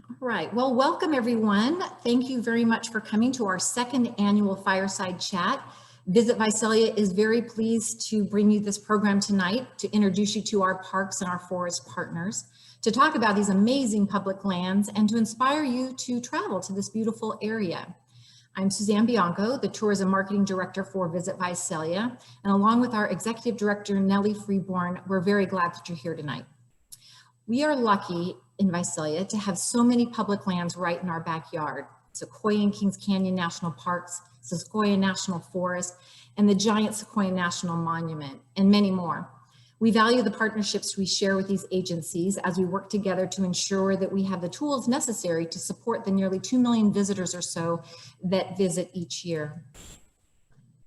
All right, well, welcome everyone. Thank you very much for coming to our second annual Fireside Chat. Visit Visalia is very pleased to bring you this program tonight to introduce you to our parks and our forest partners, to talk about these amazing public lands and to inspire you to travel to this beautiful area. I'm Suzanne Bianco, the Tourism Marketing Director for Visit Visalia, and along with our Executive Director, Nellie Freeborn, we're very glad that you're here tonight. We are lucky in Visalia to have so many public lands right in our backyard. Sequoia and Kings Canyon National Parks, Sequoia National Forest, and the giant Sequoia National Monument, and many more. We value the partnerships we share with these agencies as we work together to ensure that we have the tools necessary to support the nearly 2 million visitors or so that visit each year.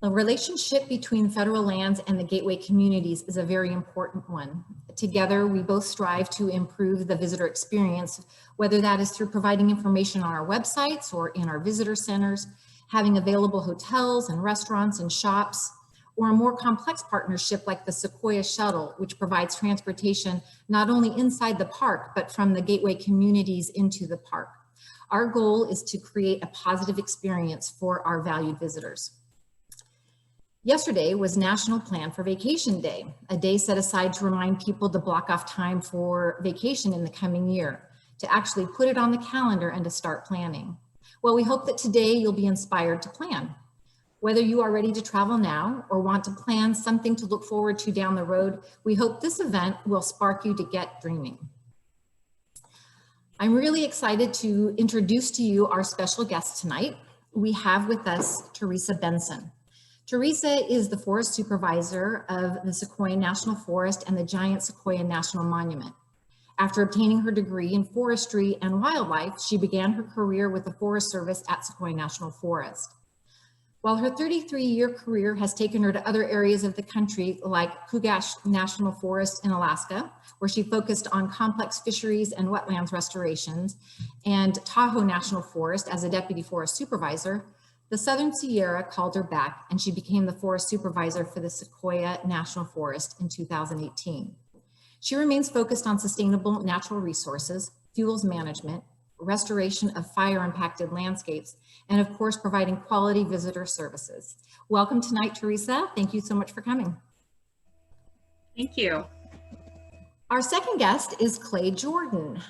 The relationship between federal lands and the gateway communities is a very important one. Together, we both strive to improve the visitor experience, whether that is through providing information on our websites or in our visitor centers, having available hotels and restaurants and shops, or a more complex partnership like the Sequoia Shuttle, which provides transportation not only inside the park, but from the gateway communities into the park. Our goal is to create a positive experience for our valued visitors. Yesterday was National Plan for Vacation Day, a day set aside to remind people to block off time for vacation in the coming year, to actually put it on the calendar and to start planning. Well, we hope that today you'll be inspired to plan. Whether you are ready to travel now or want to plan something to look forward to down the road, we hope this event will spark you to get dreaming. I'm really excited to introduce to you our special guest tonight. We have with us Teresa Benson. Teresa is the Forest Supervisor of the Sequoia National Forest and the giant Sequoia National Monument. After obtaining her degree in forestry and wildlife, she began her career with the Forest Service at Sequoia National Forest. While her 33-year career has taken her to other areas of the country, like Kugash National Forest in Alaska, where she focused on complex fisheries and wetlands restorations, and Tahoe National Forest as a Deputy Forest Supervisor, the Southern Sierra called her back and she became the Forest Supervisor for the Sequoia National Forest in 2018. She remains focused on sustainable natural resources, fuels management, restoration of fire-impacted landscapes, and of course, providing quality visitor services. Welcome tonight, Teresa. Thank you so much for coming. Thank you. Our second guest is Clay Jordan.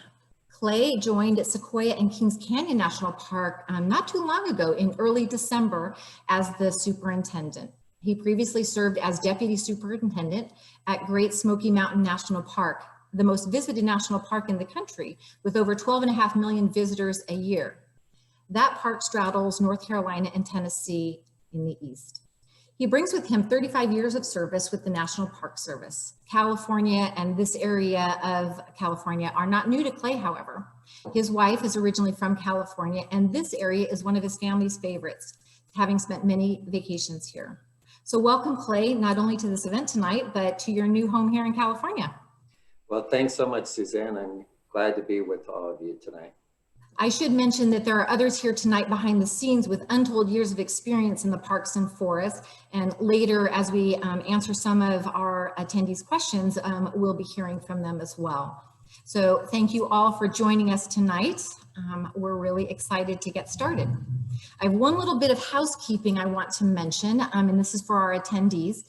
Clay joined Sequoia and Kings Canyon National Park not too long ago in early December as the superintendent. He previously served as Deputy Superintendent at Great Smoky Mountain National Park, the most visited national park in the country, with over 12.5 million visitors a year. That park straddles North Carolina and Tennessee in the east. He brings with him 35 years of service with the National Park Service. California and this area of California are not new to Clay, however. His wife is originally from California, and this area is one of his family's favorites, having spent many vacations here. So welcome, Clay, not only to this event tonight, but to your new home here in California. Well, thanks so much, Suzanne. I'm glad to be with all of you tonight. I should mention that there are others here tonight behind the scenes with untold years of experience in the parks and forests. And later, as we answer some of our attendees' questions, we'll be hearing from them as well. So thank you all for joining us tonight. We're really excited to get started. I have one little bit of housekeeping I want to mention, and this is for our attendees.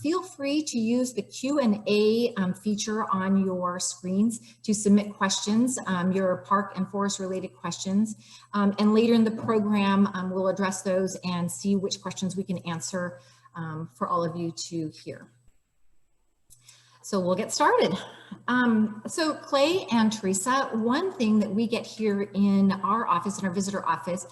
Feel free to use the Q&A feature on your screens to submit questions, your park and forest related questions. And later in the program, we'll address those and see which questions we can answer for all of you to hear. So we'll get started. So Clay and Teresa, one thing that we get here in our office, in our visitor office,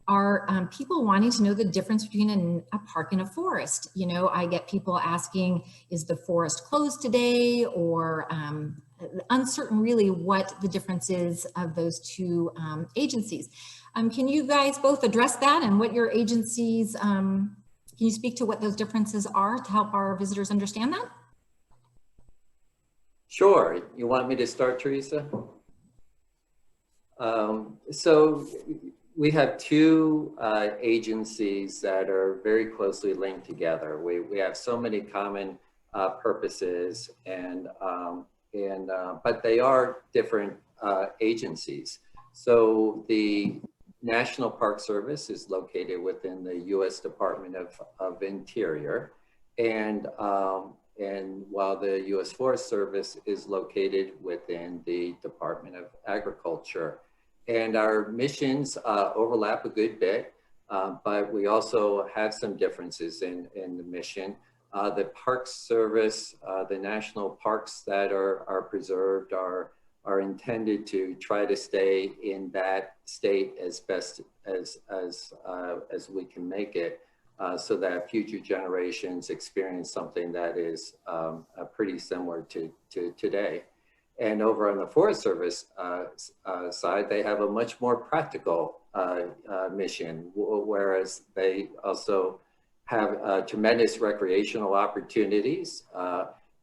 are people wanting to know the difference between a park and a forest. You know, I get people asking, is the forest closed today? Or uncertain really what the difference is of those two agencies. Can you guys both address that and what your agencies, can you speak to what those differences are to help our visitors understand that? Sure. You want me to start, Teresa? So we have two agencies that are very closely linked together. We have so many common purposes, but they are different agencies. So the National Park Service is located within the U.S. Department of Interior, and while the U.S. Forest Service is located within the Department of Agriculture. And our missions overlap a good bit, but we also have some differences in the mission. The Park Service, the national parks that are preserved are intended to try to stay in that state as best as we can make it, so that future generations experience something that is pretty similar to today. And over on the Forest Service side, they have a much more practical mission, whereas they also have tremendous recreational opportunities.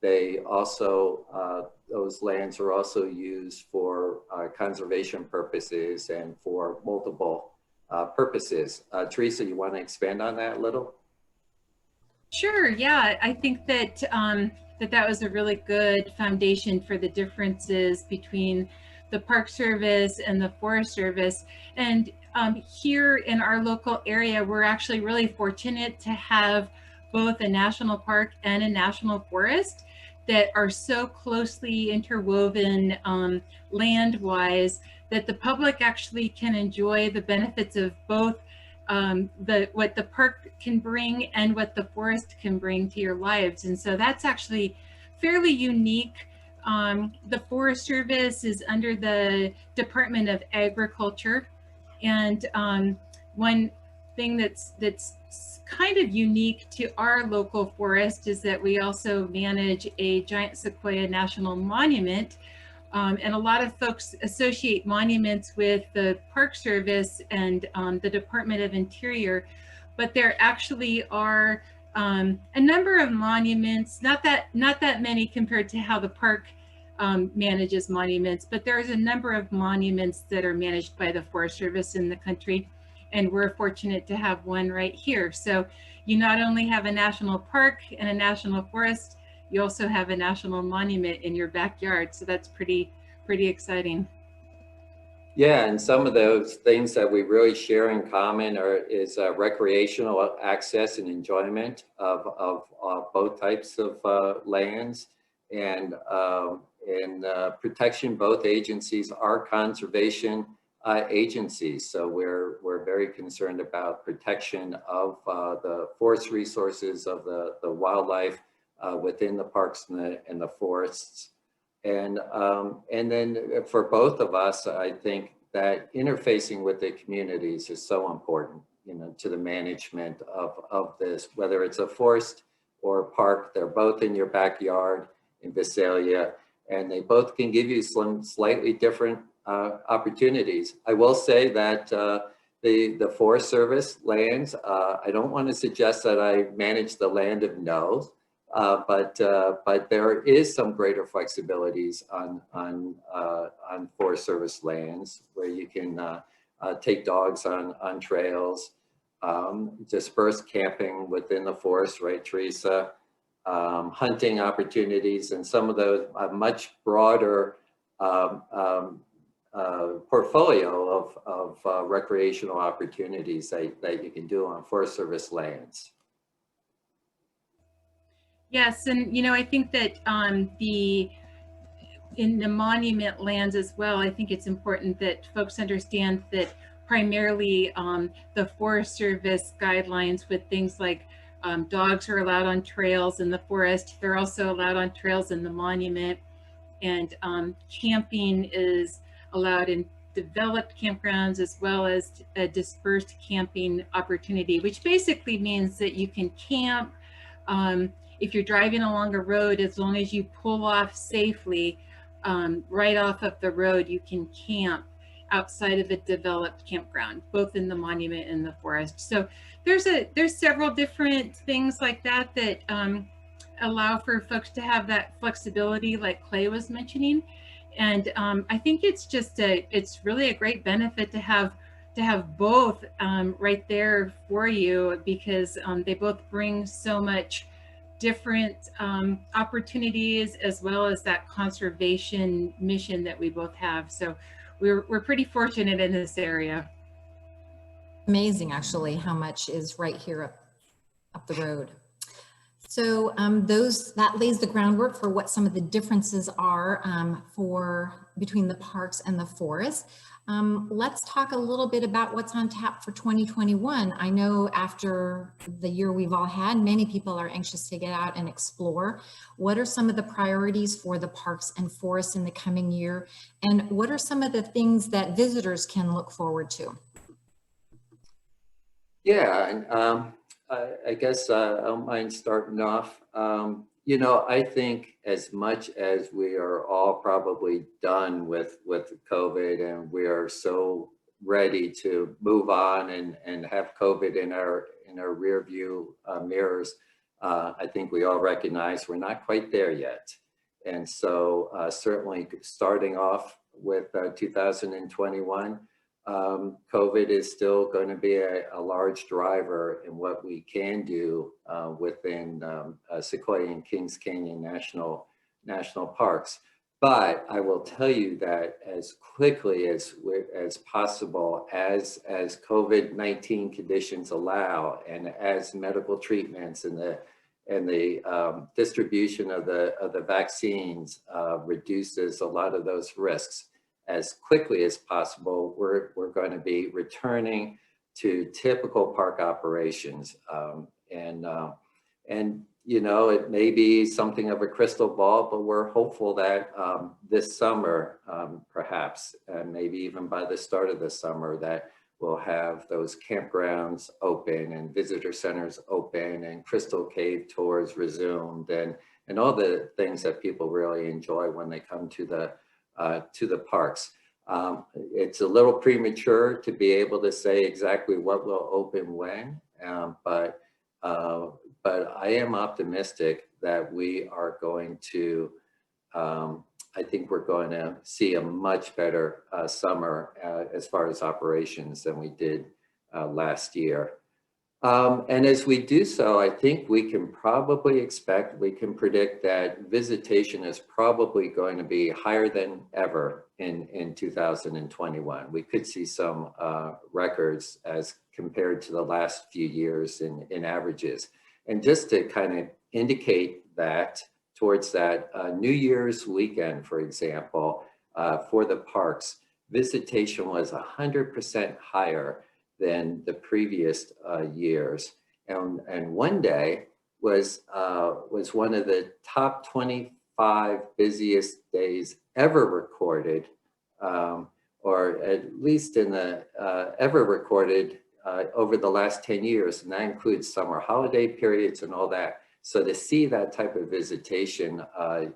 They also, those lands are also used for conservation purposes and for multiple purposes. Teresa, you want to expand on that a little? Sure. Yeah, I think that that was a really good foundation for the differences between the Park Service and the Forest Service. And here in our local area, we're actually really fortunate to have both a national park and a national forest that are so closely interwoven land-wise that the public actually can enjoy the benefits of both what the park can bring and what the forest can bring to your lives. And so that's actually fairly unique. The Forest Service is under the Department of Agriculture. And one thing that's kind of unique to our local forest is that we also manage a giant Sequoia National Monument. And a lot of folks associate monuments with the Park Service and the Department of Interior, but there actually are a number of monuments, not that many compared to how the park manages monuments, but there's a number of monuments that are managed by the Forest Service in the country, and we're fortunate to have one right here. So you not only have a national park and a national forest, you also have a national monument in your backyard. So that's pretty exciting. Yeah, and some of those things that we really share in common is recreational access and enjoyment of both types of lands, and protection. Both agencies are conservation agencies, so we're very concerned about protection of the forest resources, of the wildlife within the parks and the forests. And then for both of us, I think that interfacing with the communities is so important, you know, to the management of this, whether it's a forest or a park. They're both in your backyard in Visalia, and they both can give you some slightly different opportunities. I will say that the Forest Service lands, I don't want to suggest that I manage the land of no, but there is some greater flexibilities on Forest Service lands where you can take dogs on trails, dispersed camping within the forest, right, Teresa? Hunting opportunities, and some of those much broader portfolio of recreational opportunities that you can do on Forest Service lands. Yes, and you know, I think that in the monument lands as well, I think it's important that folks understand that primarily the Forest Service guidelines with things like dogs are allowed on trails in the forest. They're also allowed on trails in the monument, and camping is allowed in developed campgrounds as well as a dispersed camping opportunity, which basically means that you can camp if you're driving along a road, as long as you pull off safely right off of the road, you can camp outside of a developed campground, both in the monument and the forest. So there's several different things like that that allow for folks to have that flexibility, like Clay was mentioning. And I think it's really a great benefit to have both right there for you, because they both bring so much different opportunities, as well as that conservation mission that we both have. So we're pretty fortunate in this area. Amazing, actually, how much is right here up the road. So that lays the groundwork for what some of the differences are between the parks and the forest. Let's talk a little bit about what's on tap for 2021. I know after the year we've all had, many people are anxious to get out and explore. What are some of the priorities for the parks and forests in the coming year? And what are some of the things that visitors can look forward to? Yeah, and I guess I don't mind starting off. You know, I think as much as we are all probably done with COVID and we are so ready to move on and have COVID in our rear view mirrors, I think we all recognize we're not quite there yet. And so certainly starting off with 2021, COVID is still going to be a large driver in what we can do within Sequoia and Kings Canyon National Parks. But I will tell you that as quickly as possible, as COVID-19 conditions allow, and as medical treatments and the distribution of the vaccines reduces a lot of those risks, as quickly as possible, we're going to be returning to typical park operations. And you know, it may be something of a crystal ball, but we're hopeful that this summer, perhaps, maybe even by the start of the summer, that we'll have those campgrounds open and visitor centers open and Crystal Cave tours resumed and all the things that people really enjoy when they come to the parks. It's a little premature to be able to say exactly what will open when, but I am optimistic that we are going to, I think we're going to see a much better summer as far as operations than we did last year. And as we do so, I think we can probably we can predict that visitation is probably going to be higher than ever in 2021. We could see some records as compared to the last few years in averages. And just to kind of indicate that towards that New Year's weekend, for example, for the parks, visitation was 100% higher than the previous years, and one day was one of the top 25 busiest days ever recorded, or at least in the ever recorded over the last 10 years, and that includes summer holiday periods and all that. So to see that type of visitation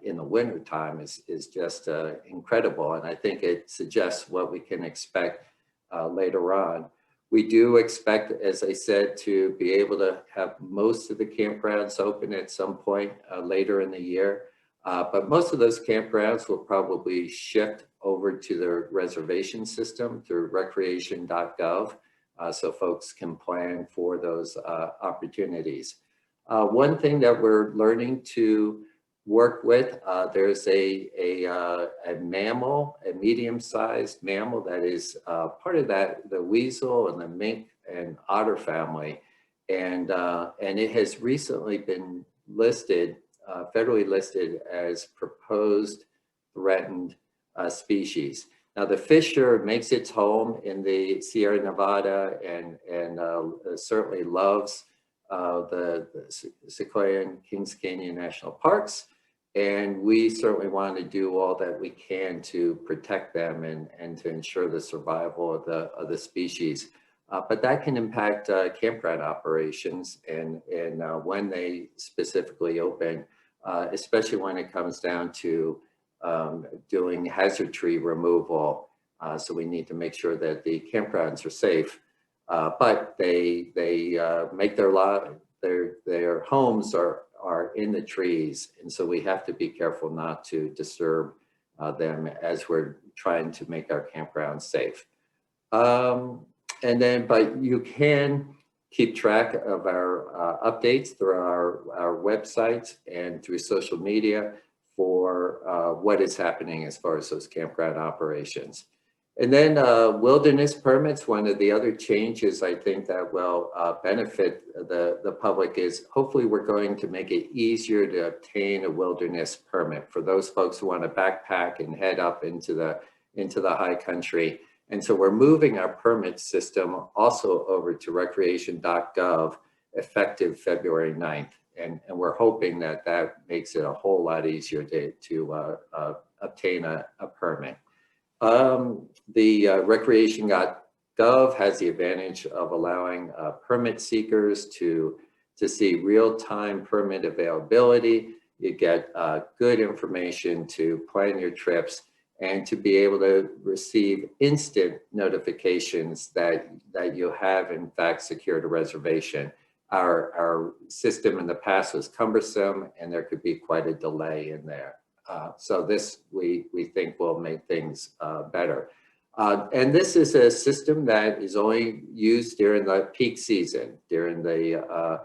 in the winter time is just incredible, and I think it suggests what we can expect later on. We do expect, as I said, to be able to have most of the campgrounds open at some point later in the year. But most of those campgrounds will probably shift over to the reservation system through recreation.gov, so folks can plan for those opportunities. One thing that we're learning to work with, there's a mammal, a medium-sized mammal that is part of the weasel and the mink and otter family, and it has recently been listed, federally listed as proposed threatened species. Now the fisher makes its home in the Sierra Nevada and certainly loves the Sequoia and Kings Canyon National Parks. And we certainly want to do all that we can to protect them and to ensure the survival of the species. But that can impact campground operations and when they specifically open, especially when it comes down to doing hazard tree removal. So we need to make sure that the campgrounds are safe, but they make their homes are in the trees, and so we have to be careful not to disturb them as we're trying to make our campgrounds safe. But you can keep track of our updates through our website and through social media for what is happening as far as those campground operations. And then wilderness permits, one of the other changes I think that will benefit the public is hopefully we're going to make it easier to obtain a wilderness permit for those folks who want to backpack and head up into the high country. And so we're moving our permit system also over to recreation.gov effective February 9th. And we're hoping that that makes it a whole lot easier to obtain a permit. The recreation.gov has the advantage of allowing permit seekers to see real-time permit availability. You get good information to plan your trips and to be able to receive instant notifications that you have in fact secured a reservation. Our system in the past was cumbersome and there could be quite a delay in there. So this, we think, will make things better. And this is a system that is only used during the peak season, during the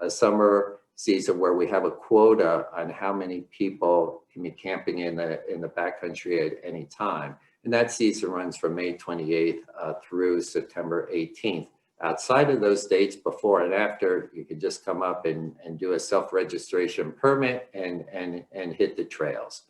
summer season, where we have a quota on how many people can be camping in the backcountry at any time. And that season runs from May 28th through September 18th. Outside of those dates, before and after, you can just come up and do a self-registration permit and hit the trails.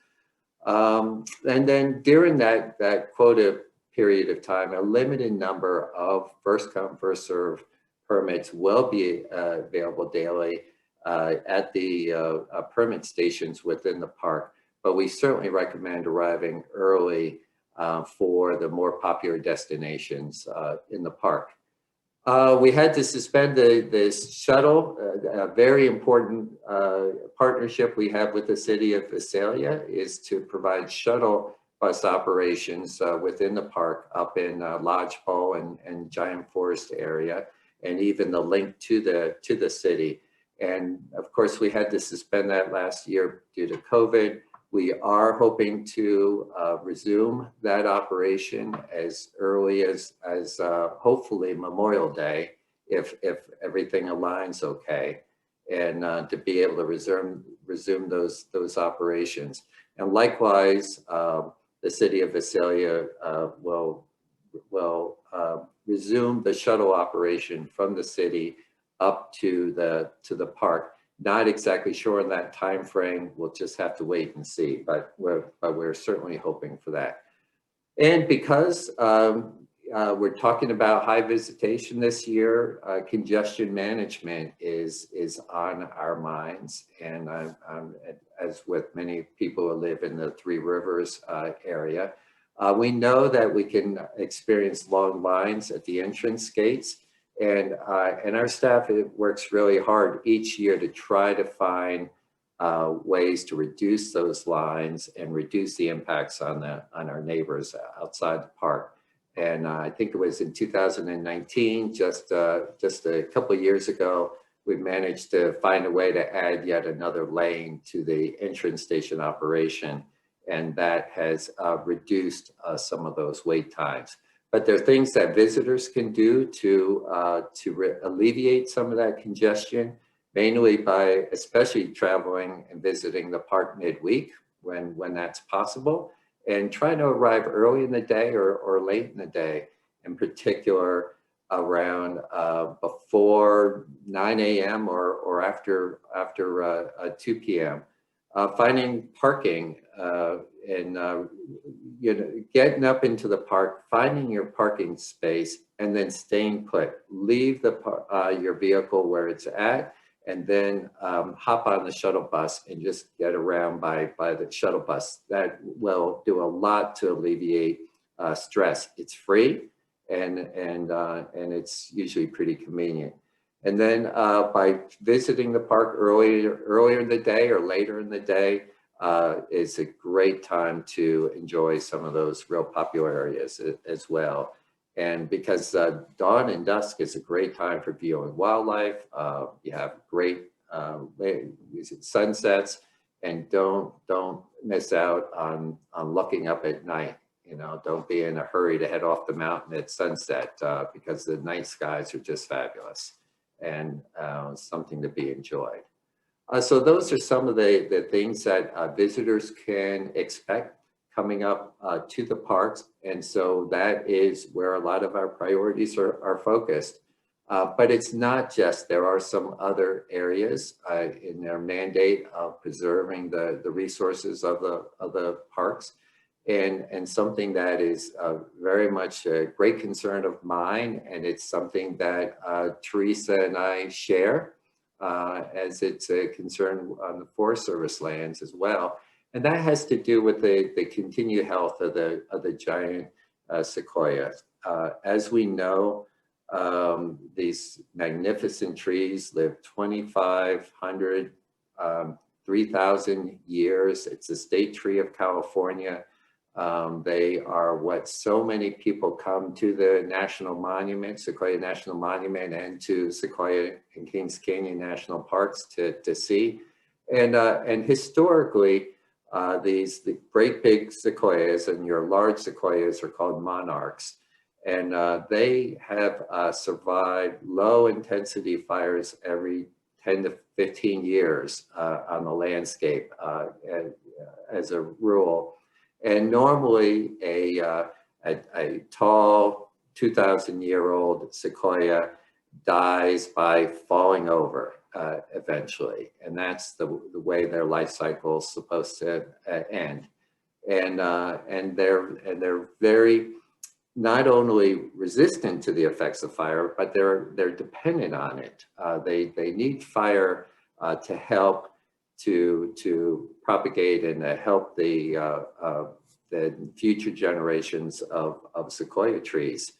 And then during that quota period of time, a limited number of first come, first serve permits will be available daily at the permit stations within the park. But we certainly recommend arriving early for the more popular destinations in the park. We had to suspend the shuttle, a very important partnership we have with the city of Visalia is to provide shuttle bus operations within the park up in Lodgepole and Giant Forest area, and even the link to the city. And of course, we had to suspend that last year due to COVID. We are hoping to resume that operation as early as hopefully Memorial Day, if everything aligns okay, and to be able to resume those operations. And likewise, the city of Visalia will resume the shuttle operation from the city up to the park. Not exactly sure on that time frame. We'll just have to wait and see, but we're certainly hoping for that. And because we're talking about high visitation this year, congestion management is on our minds. And as with many people who live in the Three Rivers area, we know that we can experience long lines at the entrance gates. And our staff works really hard each year to try to find ways to reduce those lines and reduce the impacts on our neighbors outside the park. And I think it was in 2019, just a couple of years ago, we managed to find a way to add yet another lane to the entrance station operation, and that has reduced some of those wait times. But there are things that visitors can do to alleviate some of that congestion, mainly by especially traveling and visiting the park midweek when that's possible, and trying to arrive early in the day or late in the day, in particular around before 9 a.m. or after 2 p.m. Finding parking and getting up into the park, finding your parking space, and then staying put. Leave your vehicle where it's at, and then hop on the shuttle bus and just get around by the shuttle bus. That will do a lot to alleviate stress. It's free, and it's usually pretty convenient. And then by visiting the park earlier in the day or later in the day is a great time to enjoy some of those real popular areas as well. And because dawn and dusk is a great time for viewing wildlife, you have great sunsets, and don't miss out on looking up at night. Don't be in a hurry to head off the mountain at sunset because the night skies are just fabulous and something to be enjoyed. So those are some of the things that visitors can expect coming up to the parks. And so that is where a lot of our priorities are focused. But it's not just, there are some other areas in their mandate of preserving the resources of the parks. And something that is very much a great concern of mine, and it's something that Teresa and I share, as it's a concern on the Forest Service lands as well. And that has to do with the continued health of the giant sequoias. As we know, these magnificent trees live 2,500, 3,000 years. It's a state tree of California. They are what so many people come to the National Monument, Sequoia National Monument, and to Sequoia and Kings Canyon National Parks to see. And historically, the great big sequoias and your large sequoias are called monarchs. And they have survived low intensity fires every 10 to 15 years on the landscape as a rule. And normally a tall 2,000-year-old sequoia dies by falling over eventually. And that's the way their life cycle is supposed to end. And they're very, not only resistant to the effects of fire, but they're dependent on it. They need fire to help to propagate and to help the future generations of sequoia trees.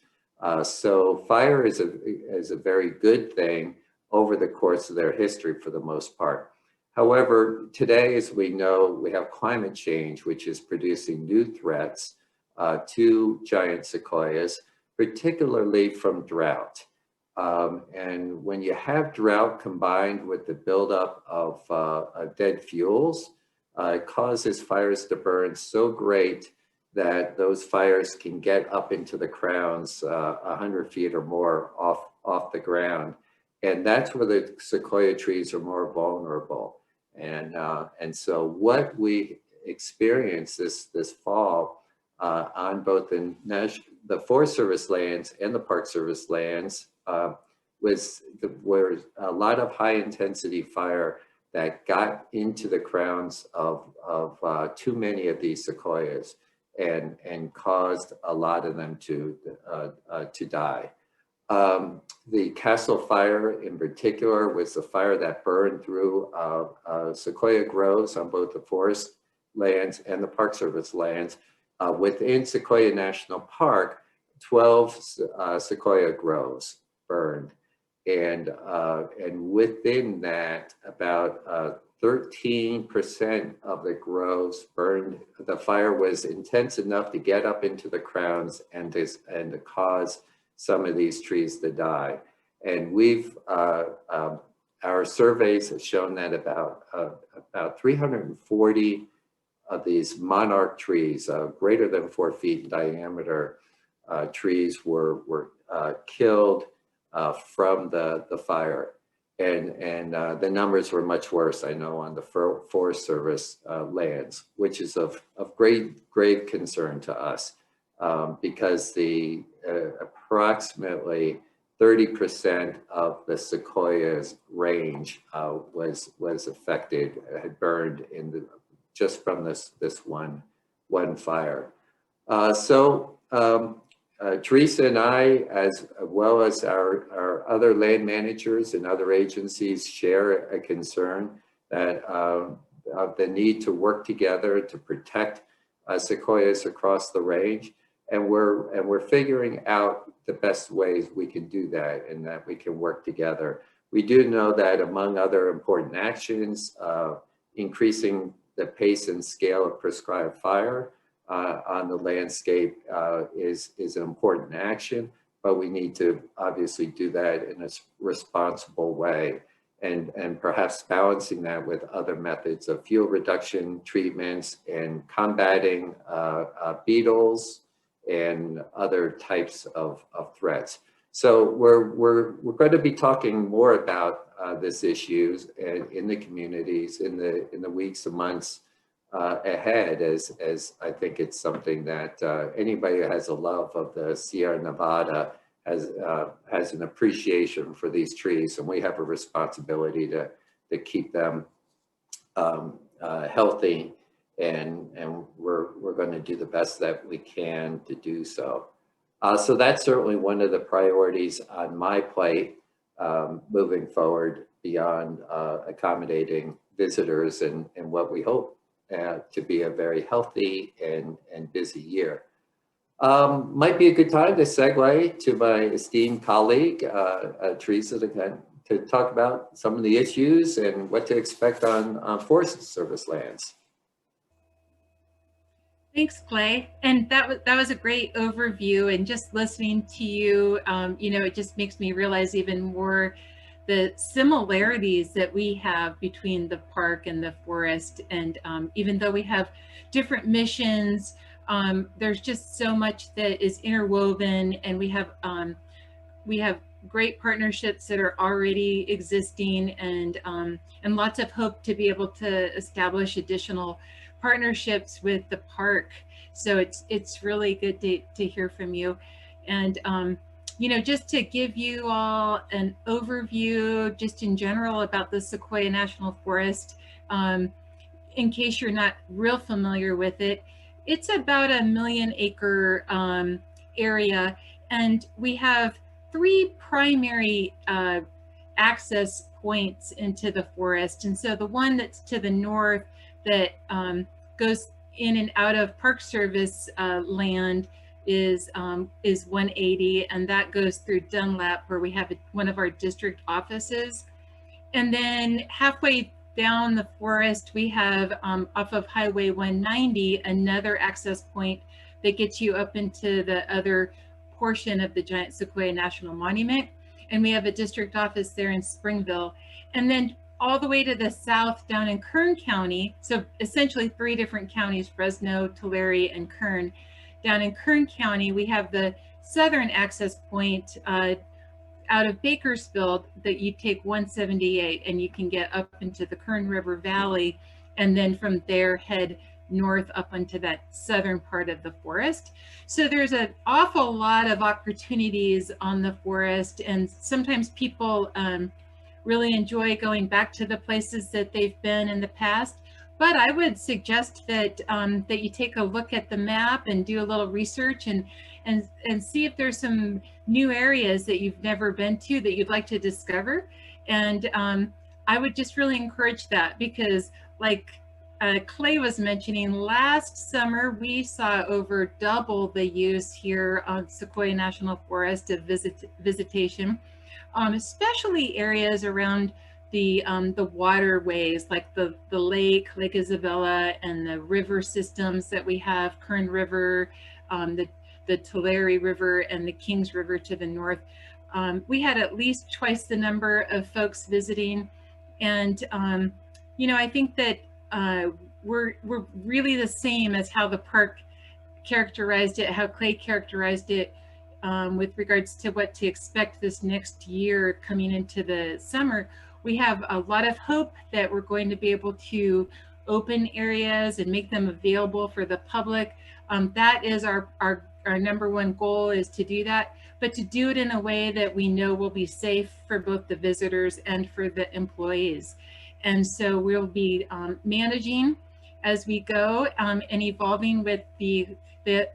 So fire is a very good thing over the course of their history for the most part. However, today, as we know, we have climate change, which is producing new threats to giant sequoias, particularly from drought. And when you have drought combined with the buildup of dead fuels, it causes fires to burn so great that those fires can get up into the crowns 100 feet or more off the ground. And that's where the sequoia trees are more vulnerable. And so what we experienced this fall on both the Forest Service lands and the Park Service lands was a lot of high intensity fire that got into the crowns of too many of these sequoias and caused a lot of them to die. The Castle Fire in particular was a fire that burned through sequoia groves on both the forest lands and the Park Service lands. Within Sequoia National Park, 12 sequoia groves burned. And within that, about 13% of the groves burned. The fire was intense enough to get up into the crowns and to cause some of these trees to die. And our surveys have shown that about 340 of these monarch trees, greater than 4 feet in diameter, trees were killed from the fire. And the numbers were much worse, I know, on the Forest Service lands, which is of grave concern to us, because the approximately 30% of the sequoia's range was affected, had burned just from this one fire. Teresa and I, as well as our other land managers and other agencies, share a concern that of the need to work together to protect sequoias across the range, and we're figuring out the best ways we can do that and that we can work together. We do know that among other important actions, increasing the pace and scale of prescribed fire on the landscape is an important action, but we need to obviously do that in a responsible way, and perhaps balancing that with other methods of fuel reduction treatments and combating beetles and other types of threats. So we're going to be talking more about this issues in the communities in the weeks and months ahead, as I think it's something that anybody who has a love of the Sierra Nevada has an appreciation for these trees, and we have a responsibility to keep them healthy, and we're going to do the best that we can to do so. So that's certainly one of the priorities on my plate moving forward beyond accommodating visitors and what we hope to be a very healthy and busy year. Might be a good time to segue to my esteemed colleague, Teresa, to talk about some of the issues and what to expect on Forest Service lands. Thanks, Clay. And that was a great overview. And just listening to you, you know, it just makes me realize even more the similarities that we have between the park and the forest. And even though we have different missions, there's just so much that is interwoven, and we have great partnerships that are already existing, and lots of hope to be able to establish additional partnerships with the park. So it's really good to hear from you. And you know, just to give you all an overview just in general about the Sequoia National Forest, in case you're not real familiar with it, it's about a 1 million acre area, and we have 3 primary access points into the forest. And so the one that's to the north that goes in and out of Park Service land is 180, and that goes through Dunlap, where we have one of our district offices. And then halfway down the forest, we have off of Highway 190, another access point that gets you up into the other portion of the giant Sequoia National Monument. And we have a district office there in Springville. And then all the way to the south down in Kern County, so essentially 3 different counties, Fresno, Tulare, and Kern. Down in Kern County, we have the southern access point out of Bakersfield that you take 178 and you can get up into the Kern River Valley, and then from there head north up into that southern part of the forest. So there's an awful lot of opportunities on the forest, and sometimes people really enjoy going back to the places that they've been in the past. But I would suggest that that you take a look at the map and do a little research and see if there's some new areas that you've never been to that you'd like to discover. And I would just really encourage that, because like Clay was mentioning, last summer we saw over double the use here on Sequoia National Forest of visitation, especially areas around the waterways, like the Lake Isabella, and the river systems that we have, Kern River, the Tulare River, and the Kings River to the north. We had at least twice the number of folks visiting. And you know, I think that we're really the same as how the park characterized it, how Clay characterized it, with regards to what to expect this next year coming into the summer. We have a lot of hope that we're going to be able to open areas and make them available for the public. That is our number one goal, is to do that, but to do it in a way that we know will be safe for both the visitors and for the employees. And so we'll be managing as we go, and evolving with the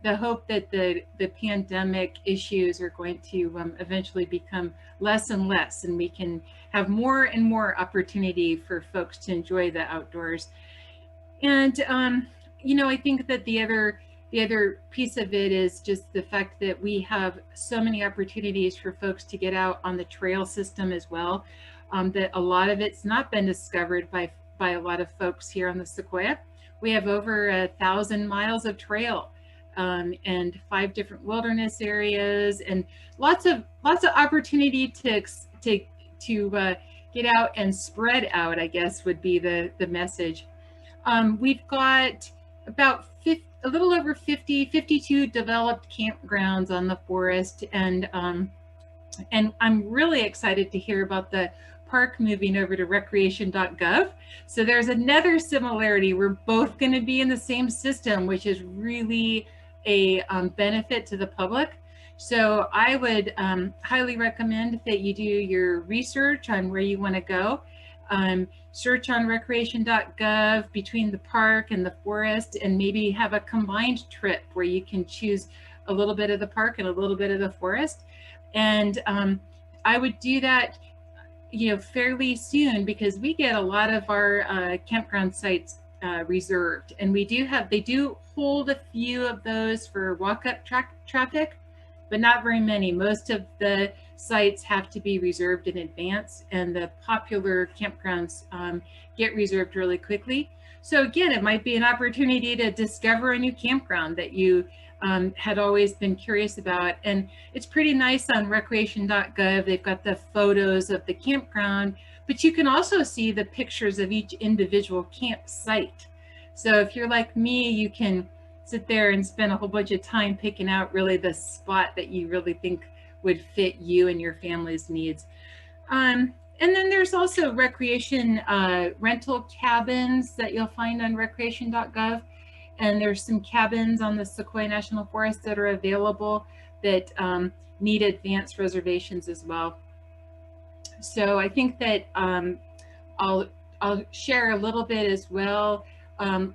hope that the pandemic issues are going to eventually become less and less, and we can have more and more opportunity for folks to enjoy the outdoors. And you know, I think that the other piece of it is just the fact that we have so many opportunities for folks to get out on the trail system as well, that a lot of it's not been discovered by a lot of folks here on the Sequoia. We have over 1,000 miles of trail, and 5 different wilderness areas, and lots of opportunity to get out and spread out, I guess would be the message. We've got about a little over 52 developed campgrounds on the forest, and I'm really excited to hear about the park moving over to recreation.gov. So there's another similarity. We're both going to be in the same system, which is really a benefit to the public. So I would highly recommend that you do your research on where you want to go. Search on recreation.gov between the park and the forest, and maybe have a combined trip where you can choose a little bit of the park and a little bit of the forest. And I would do that, fairly soon, because we get a lot of our campground sites reserved, and they do hold a few of those for walk-up traffic, but not very many. Most of the sites have to be reserved in advance, and the popular campgrounds get reserved really quickly. So again, it might be an opportunity to discover a new campground that you had always been curious about. And it's pretty nice on recreation.gov. They've got the photos of the campground, but you can also see the pictures of each individual campsite. So if you're like me, you can sit there and spend a whole bunch of time picking out really the spot that you really think would fit you and your family's needs. And then there's also recreation rental cabins that you'll find on recreation.gov. And there's some cabins on the Sequoia National Forest that are available that need advanced reservations as well. So I think that I'll share a little bit as well,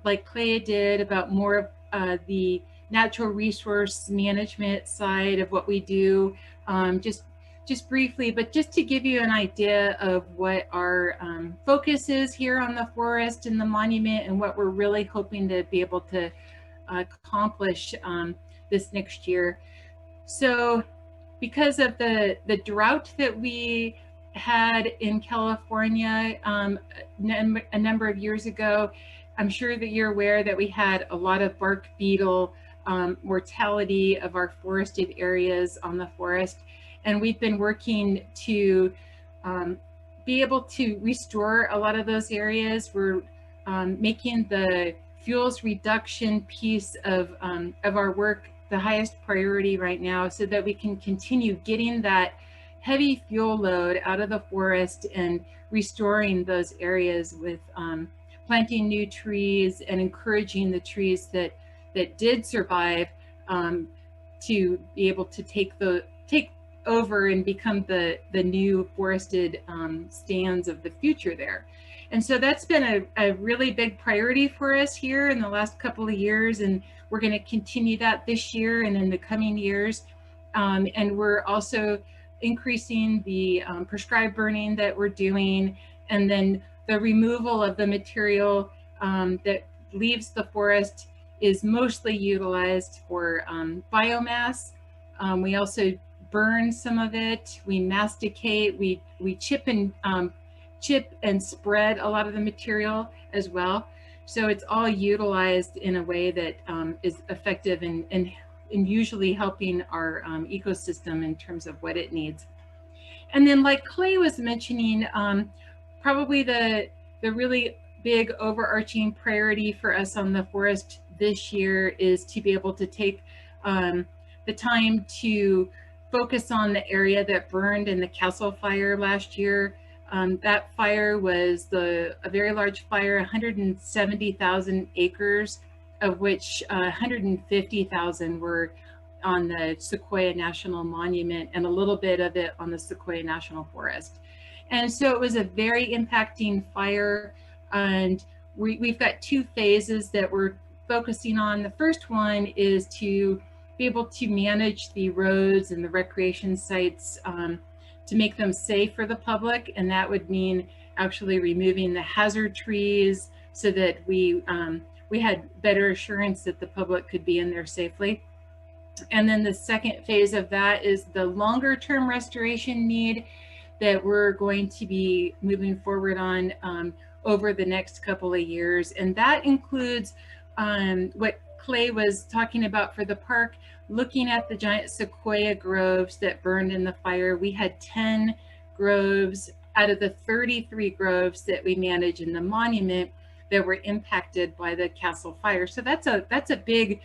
like Clay did, about more of the natural resource management side of what we do, just briefly, but just to give you an idea of what our focus is here on the forest and the monument, and what we're really hoping to be able to accomplish this next year. So because of the drought that we had in California a number of years ago, I'm sure that you're aware that we had a lot of bark beetle mortality of our forested areas on the forest. And we've been working to be able to restore a lot of those areas. We're making the fuels reduction piece of our work the highest priority right now, so that we can continue getting that heavy fuel load out of the forest and restoring those areas with planting new trees and encouraging the trees that did survive to be able to take over and become the new forested stands of the future there. And so that's been a really big priority for us here in the last couple of years, and we're going to continue that this year and in the coming years. And we're also increasing the prescribed burning that we're doing, and then the removal of the material that leaves the forest is mostly utilized for biomass. We also burn some of it, we masticate, we chip and spread a lot of the material as well. So it's all utilized in a way that is effective and usually helping our ecosystem in terms of what it needs. And then, like Clay was mentioning, probably the really big overarching priority for us on the forest this year is to be able to take the time to focus on the area that burned in the Castle Fire last year. That fire was a very large fire, 170,000 acres, of which 150,000 were on the Sequoia National Monument and a little bit of it on the Sequoia National Forest. And so it was a very impacting fire, and we've got two phases that we're focusing on. The first one is to be able to manage the roads and the recreation sites to make them safe for the public, and that would mean actually removing the hazard trees so that we had better assurance that the public could be in there safely. And then the second phase of that is the longer term restoration need that we're going to be moving forward on over the next couple of years. And that includes what Clay was talking about for the park, looking at the giant sequoia groves that burned in the fire. We had 10 groves out of the 33 groves that we manage in the monument that were impacted by the Castle Fire. So that's a big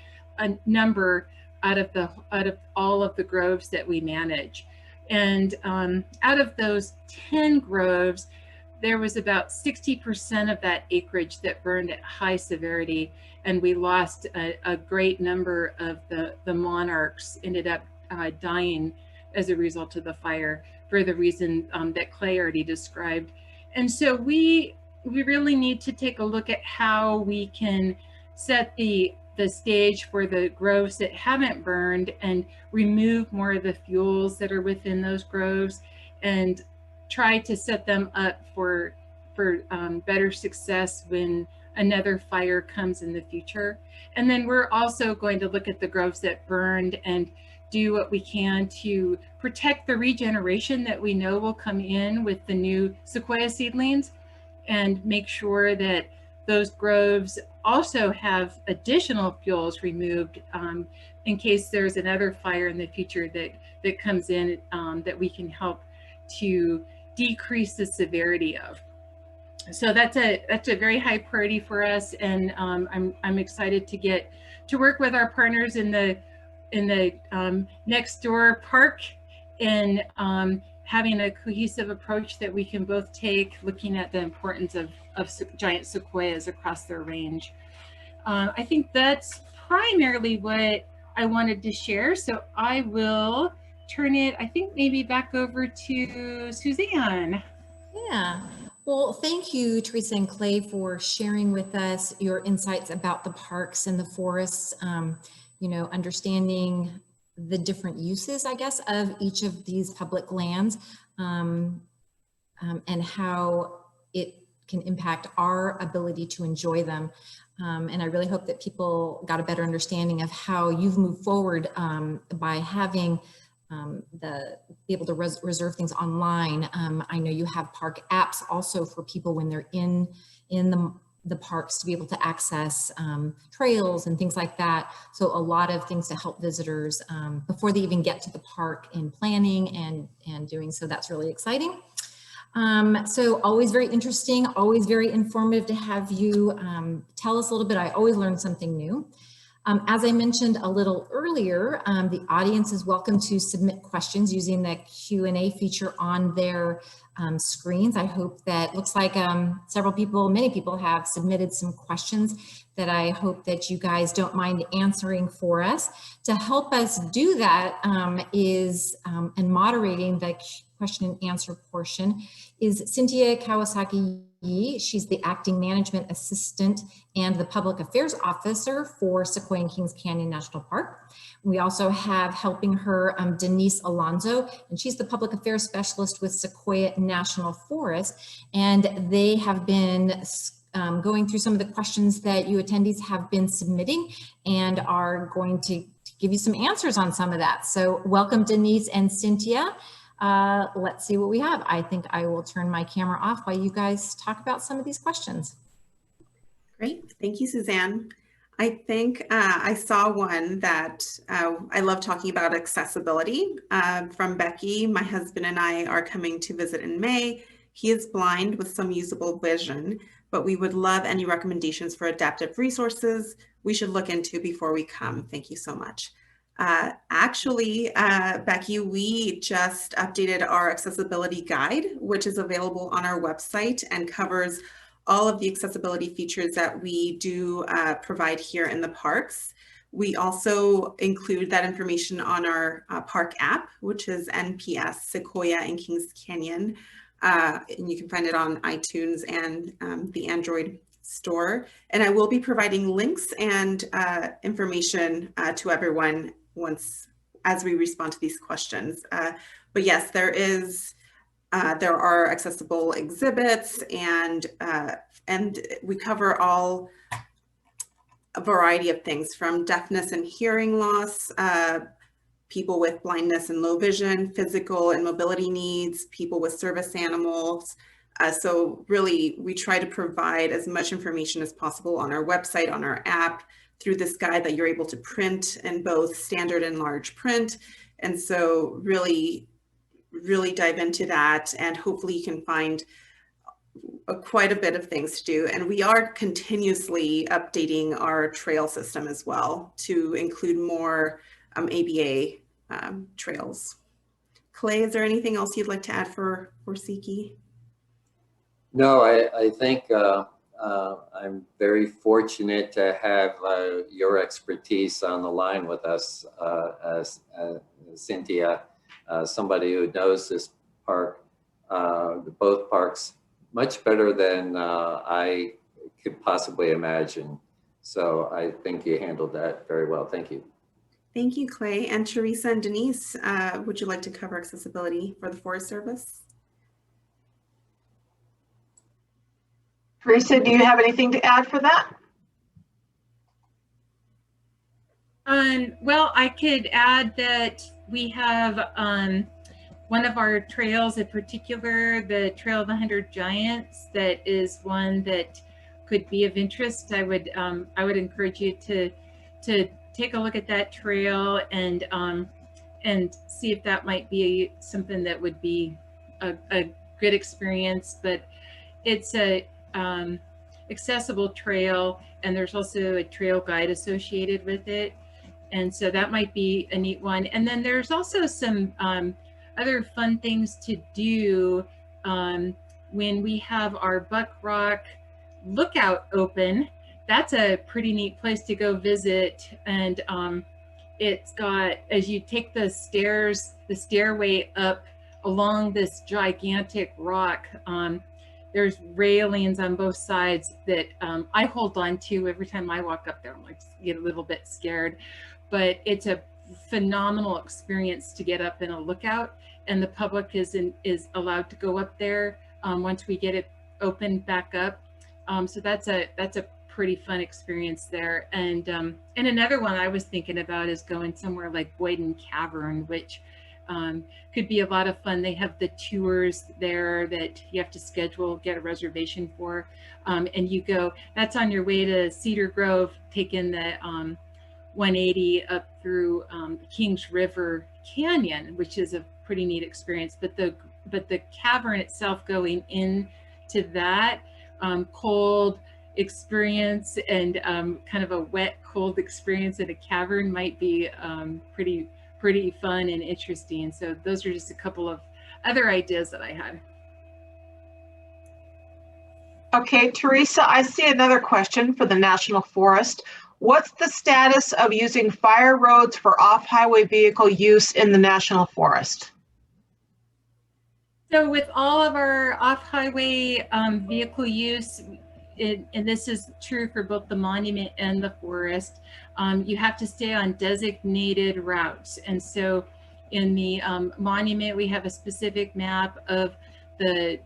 number out of all of the groves that we manage. And out of those 10 groves, there was about 60% of that acreage that burned at high severity, and we lost a great number of the monarchs ended up dying as a result of the fire for the reason that Clay already described. And so we really need to take a look at how we can set the stage for the groves that haven't burned and remove more of the fuels that are within those groves and try to set them up for better success when another fire comes in the future. And then we're also going to look at the groves that burned and do what we can to protect the regeneration that we know will come in with the new Sequoia seedlings, and make sure that those groves also have additional fuels removed in case there's another fire in the future that comes in that we can help to decrease the severity of. So that's a very high priority for us, and I'm excited to get to work with our partners in the next door park in having a cohesive approach that we can both take, looking at the importance of giant sequoias across their range. I think that's primarily what I wanted to share. So I will turn it, I think, maybe back over to Suzanne. Yeah. Well, thank you, Teresa and Clay, for sharing with us your insights about the parks and the forests, you know, understanding the different uses, I guess, of each of these public lands and how it can impact our ability to enjoy them. And I really hope that people got a better understanding of how you've moved forward by having be able to reserve things online. I know you have park apps also for people when they're in the parks to be able to access trails and things like that. So a lot of things to help visitors before they even get to the park in planning and doing so. That's really exciting. So always very interesting, always very informative to have you tell us a little bit. I always learn something new. As I mentioned a little earlier, the audience is welcome to submit questions using the Q&A feature on their screens. I hope that looks like many people have submitted some questions that I hope that you guys don't mind answering for us. To help us do that and moderating the question and answer portion is Cynthia Kawasaki. She's the acting management assistant and the public affairs officer for Sequoia and Kings Canyon National Park. We also have helping her Denise Alonzo, and she's the public affairs specialist with Sequoia National Forest. And they have been going through some of the questions that you attendees have been submitting and are going to give you some answers on some of that. So welcome, Denise and Cynthia. Let's see what we have. I think I will turn my camera off while you guys talk about some of these questions. Great. Thank you, Suzanne. I think I saw one that I love talking about accessibility from Becky. My husband and I are coming to visit in May. He is blind with some usable vision, but we would love any recommendations for adaptive resources we should look into before we come. Thank you so much. Becky, we just updated our accessibility guide, which is available on our website and covers all of the accessibility features that we do provide here in the parks. We also include that information on our park app, which is NPS Sequoia and Kings Canyon. And you can find it on iTunes and the Android store. And I will be providing links and information to everyone as we respond to these questions. But yes, there are accessible exhibits, and we cover a variety of things from deafness and hearing loss, people with blindness and low vision, physical and mobility needs, people with service animals. So really, we try to provide as much information as possible on our website, on our app, through this guide that you're able to print in both standard and large print. And so really dive into that, and hopefully you can find quite a bit of things to do. And we are continuously updating our trail system as well to include more ABA trails. Clay, is there anything else you'd like to add for Siki? No, I think I'm very fortunate to have your expertise on the line with us, Cynthia, somebody who knows this park, both parks, much better than I could possibly imagine. So I think you handled that very well. Thank you. Thank you, Clay. And Teresa and Denise, would you like to cover accessibility for the Forest Service? Teresa, do you have anything to add for that? Well, I could add that we have one of our trails in particular, the Trail of the 100 Giants, that is one that could be of interest. I would encourage you to take a look at that trail and see if that might be something that would be a good experience. But it's a accessible trail, and there's also a trail guide associated with it, and so that might be a neat one. And then there's also some other fun things to do when we have our Buck Rock Lookout open. That's a pretty neat place to go visit, and it's got, as you take the stairs, the stairway up along this gigantic rock, there's railings on both sides that I hold on to every time I walk up there. I'm like, get a little bit scared, but it's a phenomenal experience to get up in a lookout, and the public is allowed to go up there once we get it opened back up. So that's a pretty fun experience there. And another one I was thinking about is going somewhere like Boyden Cavern, which could be a lot of fun. They have the tours there that you have to schedule, get a reservation for, and you go. That's on your way to Cedar Grove, taking the 180 up through Kings River Canyon, which is a pretty neat experience. But the cavern itself, going into that cold experience and kind of a wet, cold experience in a cavern might be pretty fun and interesting. So those are just a couple of other ideas that I had. Okay, Teresa, I see another question for the National Forest. What's the status of using fire roads for off-highway vehicle use in the National Forest? So with all of our off-highway vehicle use, and this is true for both the monument and the forest, you have to stay on designated routes. And so in the monument, we have a specific map of the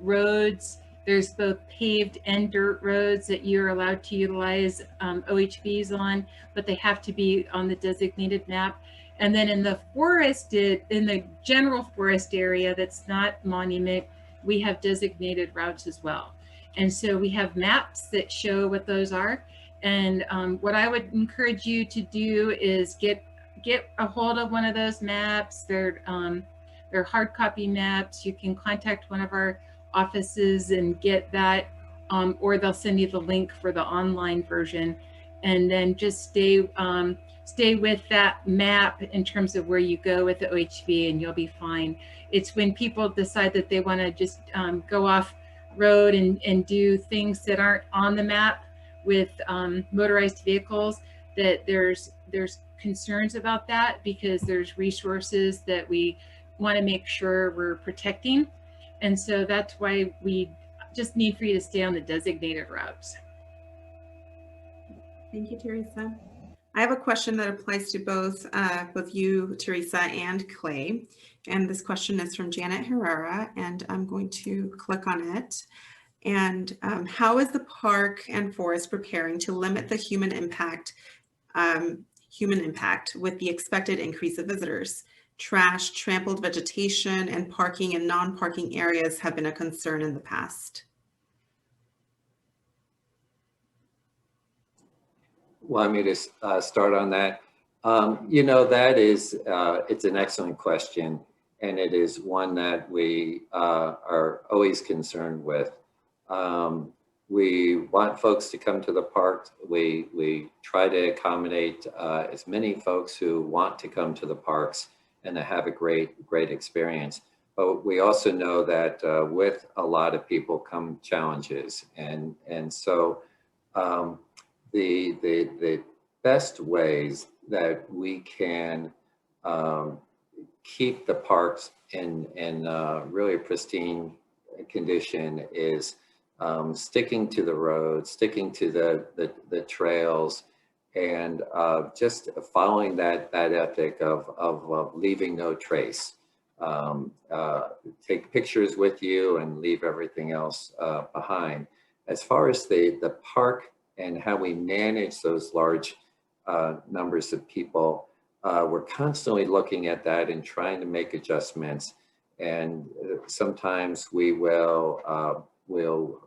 roads. There's both paved and dirt roads that you're allowed to utilize OHVs on, but they have to be on the designated map. And then in the forest, in the general forest area that's not monument, we have designated routes as well. And so we have maps that show what those are. And what I would encourage you to do is get a hold of one of those maps. They're hard copy maps. You can contact one of our offices and get that, or they'll send you the link for the online version. And then just stay with that map in terms of where you go with the OHV, and you'll be fine. It's when people decide that they want to just go off road and do things that aren't on the map with motorized vehicles that there's concerns about that, because there's resources that we want to make sure we're protecting. And so that's why we just need for you to stay on the designated routes. Thank you, Teresa. I have a question that applies to both you, Teresa, and Clay. And this question is from Janet Herrera, and I'm going to click on it. And how is the park and forest preparing to limit the human impact with the expected increase of visitors? Trash, trampled vegetation, and parking and non-parking areas have been a concern in the past. Want me to start on that? You know, that is, it's an excellent question, and it is one that we are always concerned with. We want folks to come to the park. We try to accommodate as many folks who want to come to the parks and to have a great experience. But we also know that with a lot of people come challenges, and so the best ways that we can keep the parks in really pristine condition is sticking to the roads, sticking to the trails, and just following that ethic of leaving no trace. Take pictures with you and leave everything else behind. As far as the park and how we manage those large numbers of people, we're constantly looking at that and trying to make adjustments. And sometimes we will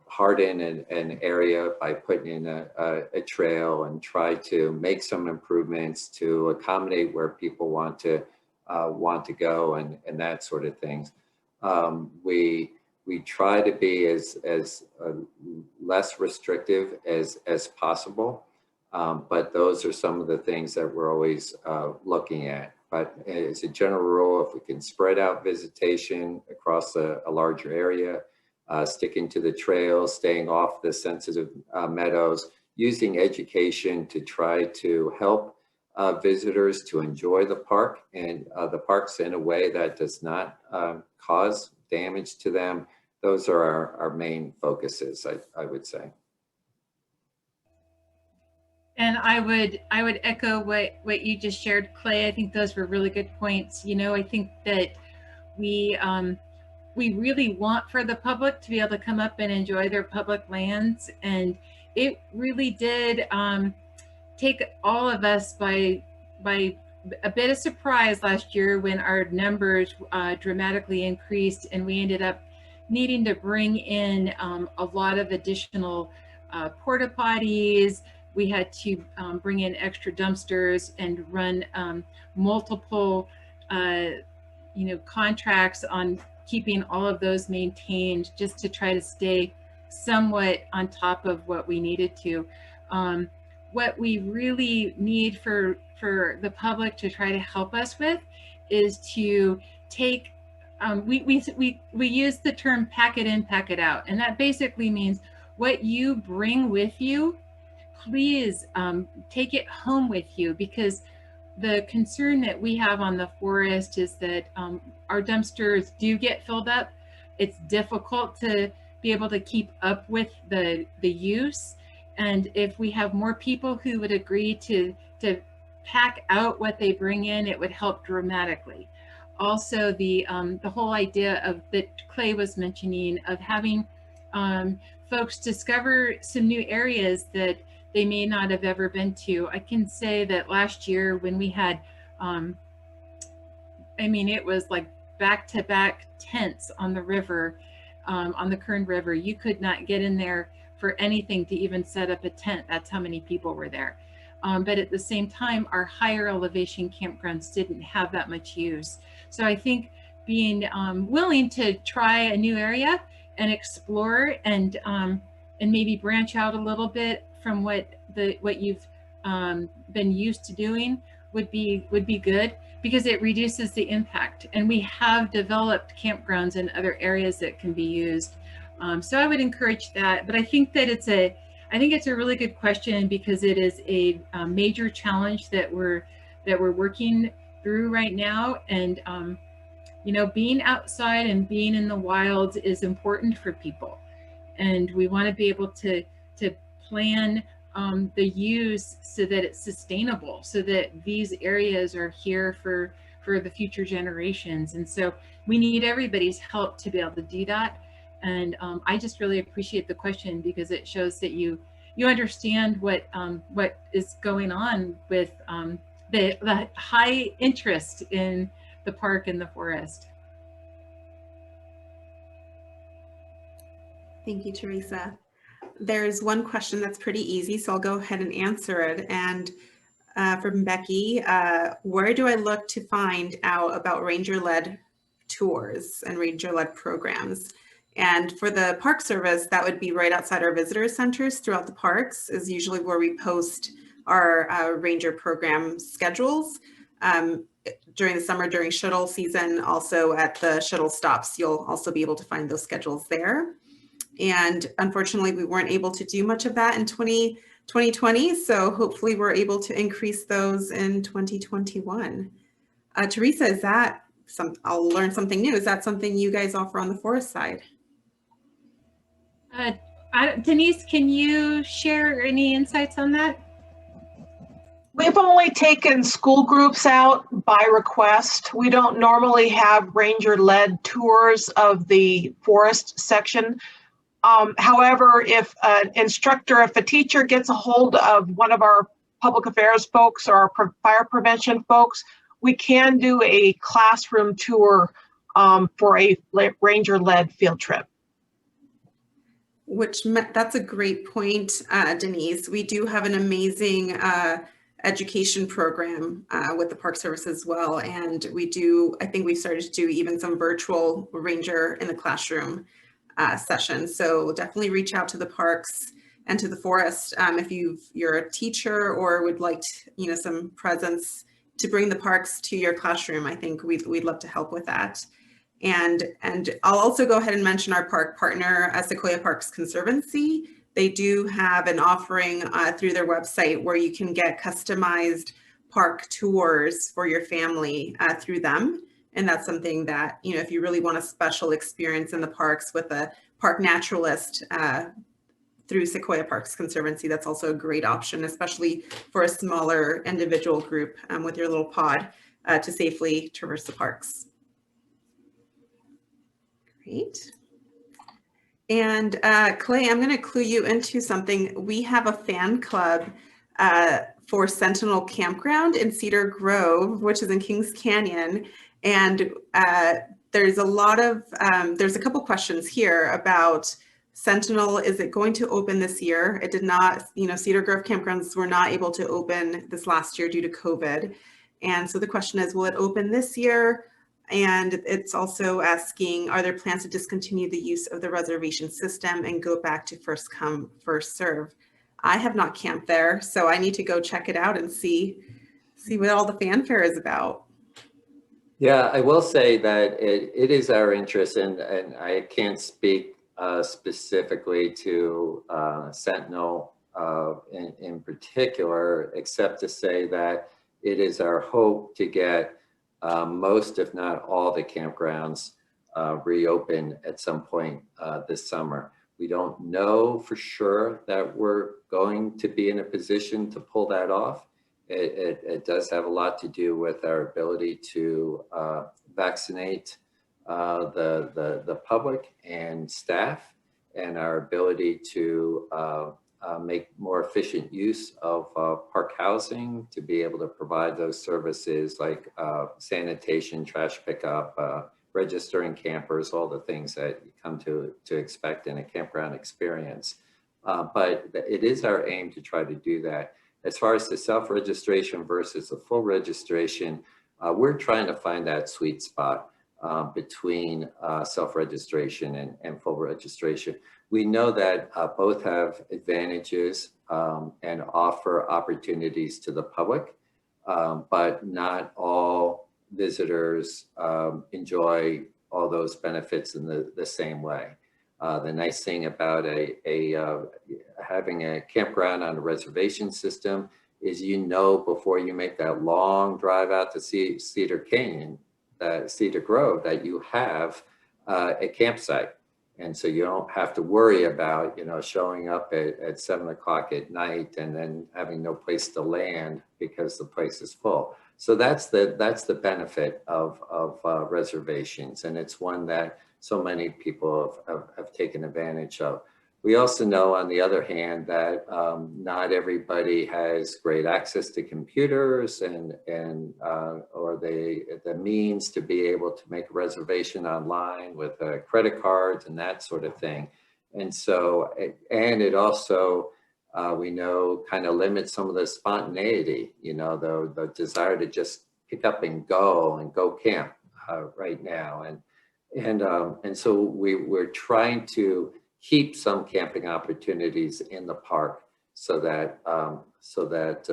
harden an area by putting in a trail and try to make some improvements to accommodate where people want to go and that sort of things. We try to be as less restrictive as possible, but those are some of the things that we're always looking at. But as a general rule, if we can spread out visitation across a larger area, sticking to the trails, staying off the sensitive meadows, using education to try to help visitors to enjoy the park and the parks in a way that does not cause damage to them. Those are our main focuses, I would say. And I would echo what you just shared, Clay. I think those were really good points. You know, I think that we really want for the public to be able to come up and enjoy their public lands, and it really did take all of us by a bit of surprise last year when our numbers dramatically increased, and we ended up needing to bring in a lot of additional porta potties. We had to bring in extra dumpsters and run multiple contracts on keeping all of those maintained, just to try to stay somewhat on top of what we needed to. What we really need for the public to try to help us with is to take, we use the term pack it in, pack it out. And that basically means what you bring with you, please take it home with you, because the concern that we have on the forest is that our dumpsters do get filled up. It's difficult to be able to keep up with the use. And if we have more people who would agree to pack out what they bring in, it would help dramatically. Also, the whole idea of that Clay was mentioning of having folks discover some new areas that they may not have ever been to. I can say that last year when we had, it was like back-to-back tents on the river, on the Kern River. You could not get in there for anything to even set up a tent. That's how many people were there. But at the same time, our higher elevation campgrounds didn't have that much use. So I think being willing to try a new area and explore and maybe branch out a little bit from what you've been used to doing would be good, because it reduces the impact. And we have developed campgrounds in other areas that can be used. So I would encourage that. But I think that it's a really good question, because it is a major challenge that we're working through right now. And being outside and being in the wild is important for people, and we want to be able to plan the use so that it's sustainable, so that these areas are here for the future generations. And so we need everybody's help to be able to do that. And I just really appreciate the question, because it shows that you understand what is going on with the high interest in the park and the forest. Thank you, Teresa. There's one question that's pretty easy, so I'll go ahead and answer it. And from Becky, where do I look to find out about ranger-led tours and ranger-led programs? And for the Park Service, that would be right outside our visitor centers throughout the parks is usually where we post our ranger program schedules. during the summer, during shuttle season, also at the shuttle stops, you'll also be able to find those schedules there. And unfortunately, we weren't able to do much of that in 2020. So hopefully we're able to increase those in 2021. Teresa, is that I'll learn something new. Is that something you guys offer on the forest side? Denise, can you share any insights on that? We've only taken school groups out by request. We don't normally have ranger-led tours of the forest section. However, if an instructor, if a teacher gets a hold of one of our public affairs folks or our fire prevention folks, we can do a classroom tour for a ranger-led field trip. That's a great point, Denise. We do have an amazing education program with the Park Service as well. And I think we've started to do even some virtual ranger in the classroom sessions. So definitely reach out to the parks and to the forest if you're a teacher or would like some presence to bring the parks to your classroom. I think we'd love to help with that. And I'll also go ahead and mention our park partner, Sequoia Parks Conservancy. They do have an offering through their website where you can get customized park tours for your family through them. And that's something that, if you really want a special experience in the parks with a park naturalist through Sequoia Parks Conservancy, that's also a great option, especially for a smaller individual group with your little pod to safely traverse the parks. Great. And Clay, I'm going to clue you into something. We have a fan club for Sentinel Campground in Cedar Grove, which is in Kings Canyon. And there's a couple questions here about Sentinel. Is it going to open this year? It did not, Cedar Grove campgrounds were not able to open this last year due to COVID. And so the question is, will it open this year? And it's also asking, are there plans to discontinue the use of the reservation system and go back to first come, first serve? I have not camped there, so I need to go check it out and see what all the fanfare is about. Yeah, I will say that it is our interest, and I can't speak specifically to Sentinel in particular, except to say that it is our hope to get most, if not all, the campgrounds reopen at some point this summer. We don't know for sure that we're going to be in a position to pull that off. It does have a lot to do with our ability to vaccinate the public and staff, and our ability to make more efficient use of park housing to be able to provide those services like sanitation, trash pickup, registering campers, all the things that you come to expect in a campground experience. But it is our aim to try to do that. As far as the self-registration versus the full registration, we're trying to find that sweet spot between self-registration and full registration. We know that both have advantages and offer opportunities to the public, but not all visitors enjoy all those benefits in the same way. The nice thing about having a campground on a reservation system is, before you make that long drive out to Cedar Grove, that you have a campsite. And so you don't have to worry about, showing up at 7 o'clock at night and then having no place to land because the place is full. So that's the benefit of reservations. And it's one that so many people have taken advantage of. We also know, on the other hand, that not everybody has great access to computers or the means to be able to make a reservation online with credit cards and that sort of thing. And so, and it also, we know, kind of limits some of the spontaneity, the desire to just pick up and go camp right now. And so we're trying to keep some camping opportunities in the park so that so that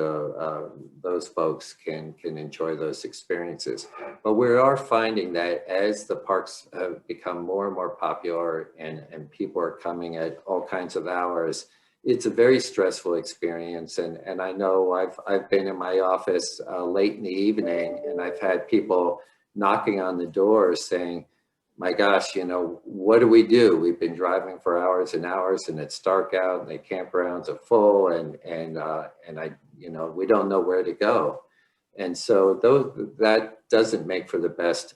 those folks can enjoy those experiences. But we are finding that as the parks have become more and more popular and people are coming at all kinds of hours, it's a very stressful experience. And I know I've been in my office late in the evening, and I've had people knocking on the door saying, my gosh, you know, what do we do? We've been driving for hours and hours, and it's dark out, and the campgrounds are full, and I, you know, we don't know where to go. And so that doesn't make for the best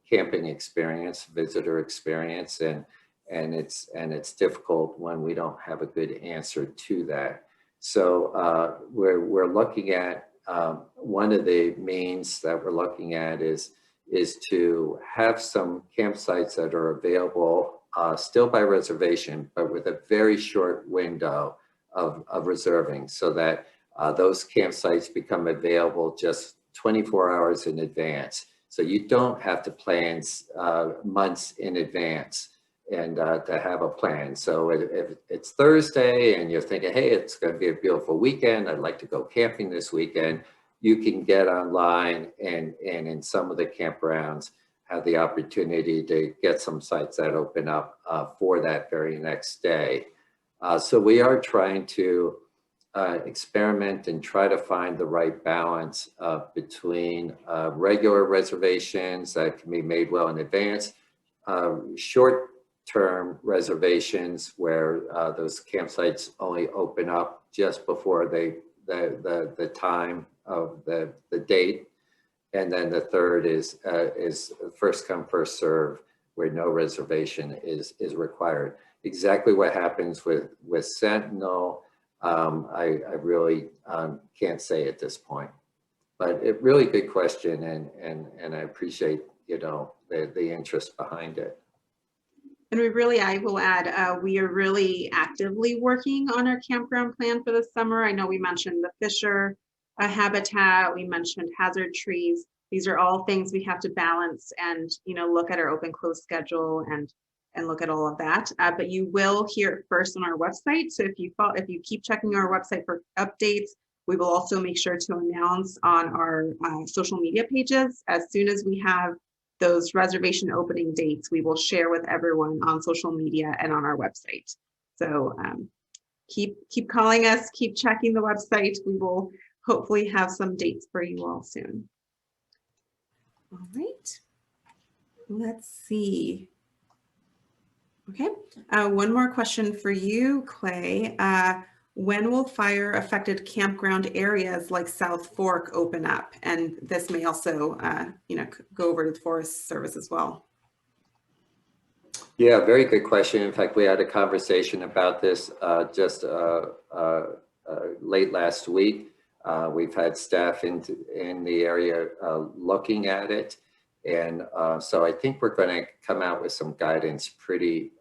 camping experience, visitor experience, and it's difficult when we don't have a good answer to that. So we're looking at one of the means that we're looking at is to have some campsites that are available still by reservation, but with a very short window of reserving, so that those campsites become available just 24 hours in advance. So you don't have to plan months in advance and to have a plan. So if it's Thursday and you're thinking, hey, it's going to be a beautiful weekend, I'd like to go camping this weekend, you can get online and in some of the campgrounds have the opportunity to get some sites that open up for that very next day. So we are trying to experiment and try to find the right balance between regular reservations that can be made well in advance, short-term reservations where those campsites only open up just before the time of the date, and then the third is first come first serve, where no reservation is required. Exactly what happens with Sentinel, I really can't say at this point, but a really good question, and I appreciate, you know, the interest behind it. And I will add, we are really actively working on our campground plan for the summer. I know we mentioned the Fisher habitat, we mentioned hazard trees. These are all things we have to balance and, you know, look at our open close schedule and look at all of that. But you will hear it first on our website. So if you keep checking our website for updates, we will also make sure to announce on our social media pages. As soon as we have those reservation opening dates, we will share with everyone on social media and on our website. So keep calling us, keep checking the website. We will hopefully have some dates for you all soon. All right, let's see. Okay, one more question for you, Clay. When will fire affected campground areas like South Fork open up? And this may also, you know, go over to the Forest Service as well. Yeah, very good question. In fact, we had a conversation about this just late last week. We've had staff in the area looking at it. And so I think we're going to come out with some guidance pretty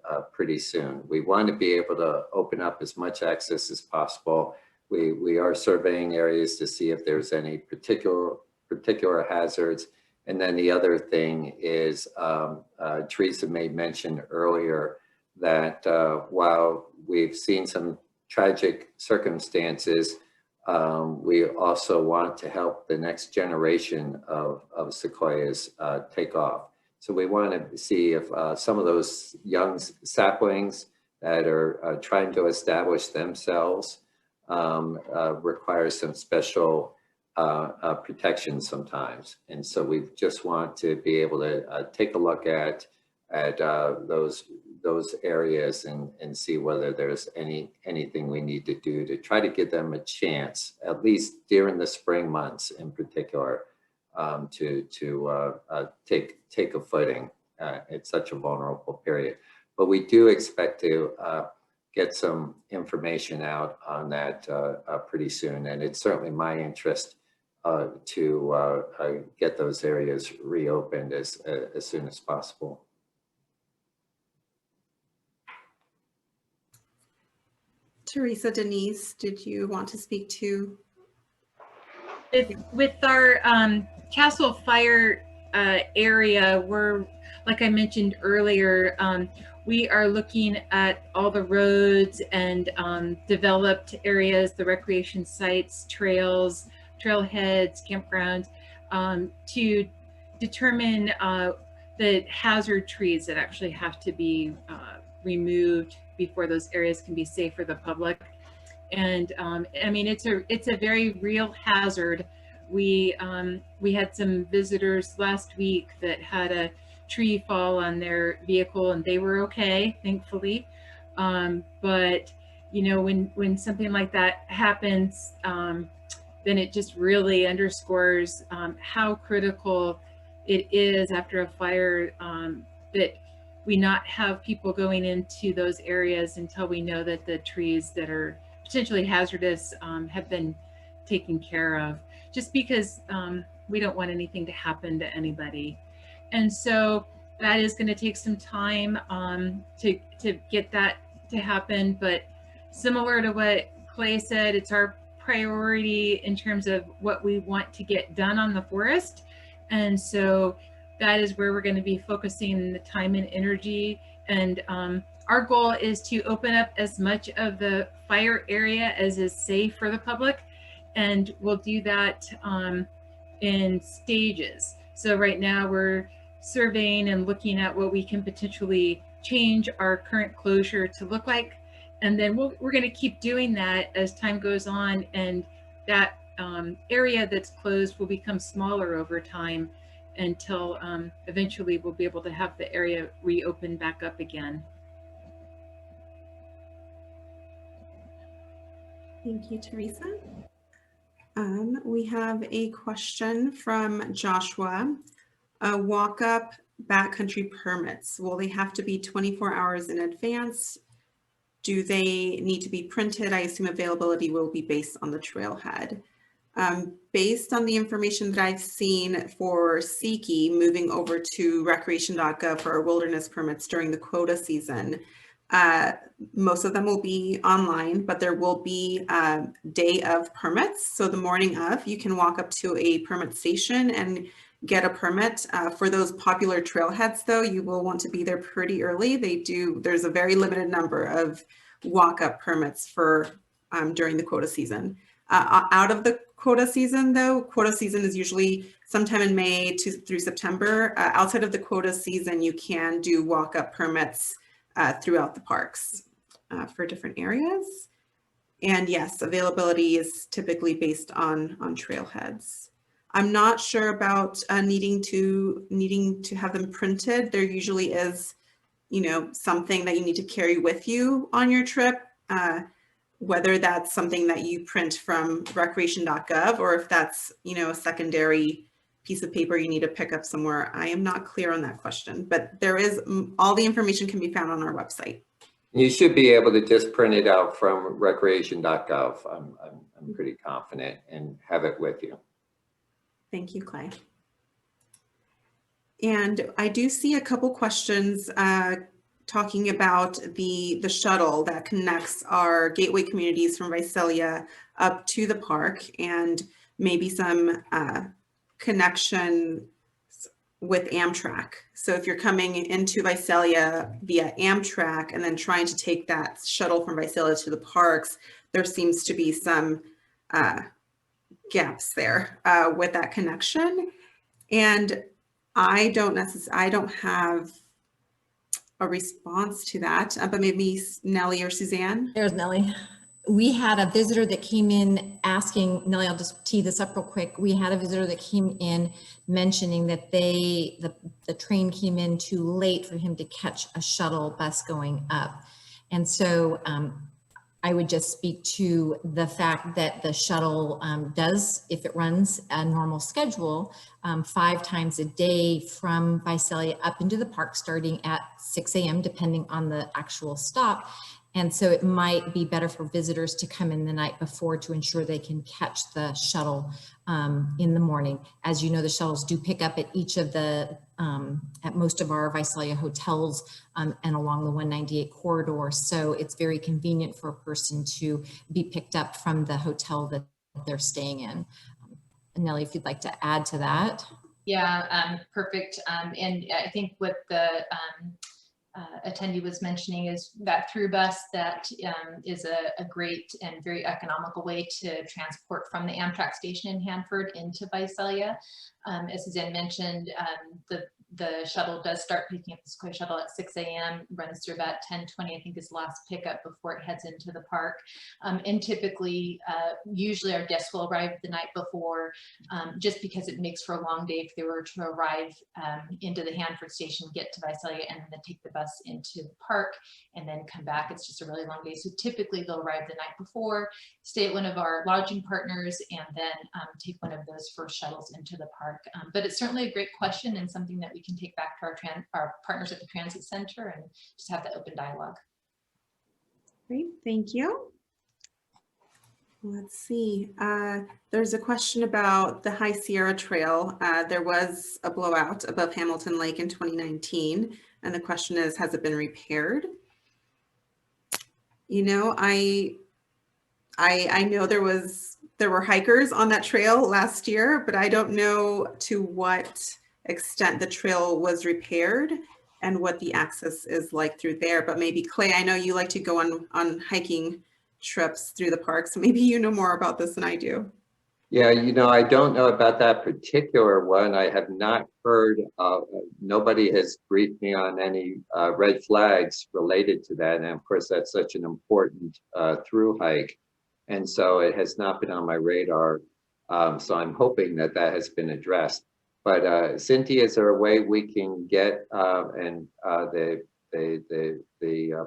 soon. We want to be able to open up as much access as possible. We are surveying areas to see if there's any particular hazards. And then the other thing is, Teresa made mention earlier that while we've seen some tragic circumstances, we also want to help the next generation of sequoias take off. So we want to see if some of those young saplings that are trying to establish themselves require some special protection sometimes. And so we just want to be able to take a look at those areas and see whether there's anything we need to do to try to give them a chance, at least during the spring months in particular, to take a footing. It's such a vulnerable period. But we do expect to get some information out on that pretty soon. And it's certainly my interest to get those areas reopened as soon as possible. Teresa, Denise, did you want to speak to? With our Castle Fire area, we're, like I mentioned earlier, we are looking at all the roads and developed areas, the recreation sites, trails, trailheads, campgrounds, to determine the hazard trees that actually have to be removed before those areas can be safe for the public. And I mean, it's a very real hazard. We had some visitors last week that had a tree fall on their vehicle, and they were okay, thankfully. But you know, when something like that happens, then it just really underscores how critical it is after a fire, that we not have people going into those areas until we know that the trees that are potentially hazardous have been taken care of, just because we don't want anything to happen to anybody. And so that is going to take some time to get that to happen. But similar to what Clay said, it's our priority in terms of what we want to get done on the forest. And so that is where we're going to be focusing the time and energy. And our goal is to open up as much of the fire area as is safe for the public. And we'll do that in stages. So right now we're surveying and looking at what we can potentially change our current closure to look like. And then we're going to keep doing that as time goes on, and that area that's closed will become smaller over time until eventually we'll be able to have the area reopen back up again. Thank you, Teresa. We have a question from Joshua. Walk-up backcountry permits, will they have to be 24 hours in advance? Do they need to be printed? I assume availability will be based on the trailhead. Based on the information that I've seen for SEQI moving over to recreation.gov for our wilderness permits during the quota season, most of them will be online, but there will be a day of permits. So the morning of, you can walk up to a permit station and get a permit. For those popular trailheads though, you will want to be there pretty early. There's a very limited number of walk-up permits for during the quota season. Out of the quota season though, quota season is usually sometime in May through September. Outside of the quota season, you can do walk-up permits throughout the parks for different areas. And yes, availability is typically based on trailheads. I'm not sure about needing to have them printed. There usually is, you know, something that you need to carry with you on your trip, whether that's something that you print from recreation.gov or if that's, you know, a secondary piece of paper you need to pick up somewhere. I am not clear on that question, but there is, all the information can be found on our website. You should be able to just print it out from recreation.gov. I'm pretty confident, and have it with you. Thank you, Clay. And I do see a couple questions talking about the shuttle that connects our gateway communities from Visalia up to the park, and maybe some connection with Amtrak. So if you're coming into Visalia via Amtrak and then trying to take that shuttle from Visalia to the parks, there seems to be some gaps there with that connection. And I don't have a response to that, but maybe Nellie or Suzanne. There's Nellie. We had a visitor that came in asking, Nellie, I'll just tee this up real quick. We had a visitor that came in mentioning that the train came in too late for him to catch a shuttle bus going up. And so I would just speak to the fact that the shuttle does, if it runs a normal schedule, 5 times a day from Visalia up into the park starting at 6 a.m. depending on the actual stop. And so it might be better for visitors to come in the night before to ensure they can catch the shuttle in the morning. As you know, the shuttles do pick up at each of the, at most of our Visalia hotels and along the 198 corridor. So it's very convenient for a person to be picked up from the hotel that they're staying in. Nellie, if you'd like to add to that. Yeah, perfect. And I think what the attendee was mentioning is that through bus that is a great and very economical way to transport from the Amtrak station in Hanford into Visalia. As Suzanne mentioned, the shuttle does start picking up the Sequoia shuttle at 6 a.m., runs through about 10:20, I think is the last pickup before it heads into the park. And typically, usually our guests will arrive the night before, just because it makes for a long day if they were to arrive into the Hanford station, get to Visalia, and then take the bus into the park and then come back. It's just a really long day. So typically they'll arrive the night before, stay at one of our lodging partners, and then take one of those first shuttles into the park. But it's certainly a great question and something that we can take back to our partners at the transit center and just have that open dialogue. Great, thank you. Let's see, there's a question about the High Sierra Trail. There was a blowout above Hamilton Lake in 2019, and the question is, has it been repaired? You know, I know there were hikers on that trail last year, but I don't know to what extent the trail was repaired and what the access is like through there. But maybe Clay, I know you like to go on hiking trips through the park, so maybe you know more about this than I do. Yeah, you know, I don't know about that particular one. I have not heard, nobody has briefed me on any red flags related to that. And of course, that's such an important through hike. And so it has not been on my radar. So I'm hoping that that has been addressed. But Cynthia, is there a way we can get the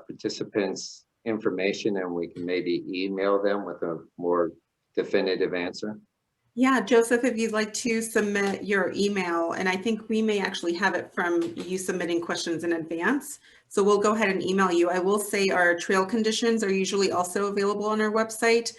participants' information and we can maybe email them with a more definitive answer? Yeah, Joseph, if you'd like to submit your email, and I think we may actually have it from you submitting questions in advance. So we'll go ahead and email you. I will say our trail conditions are usually also available on our website.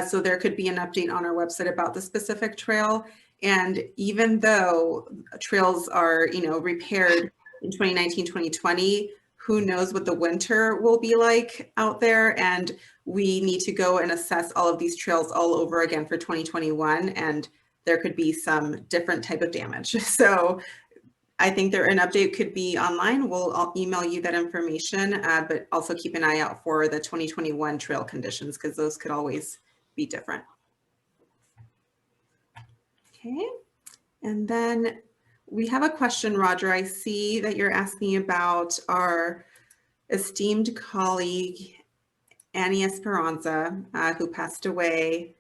So there could be an update on our website about the specific trail. And even though trails are, you know, repaired in 2019, 2020, who knows what the winter will be like out there. And we need to go and assess all of these trails all over again for 2021. And there could be some different type of damage. So I think an update could be online. I'll email you that information, but also keep an eye out for the 2021 trail conditions because those could always be different. Okay, and then we have a question, Roger. I see that you're asking about our esteemed colleague, Annie Esperanza, who passed away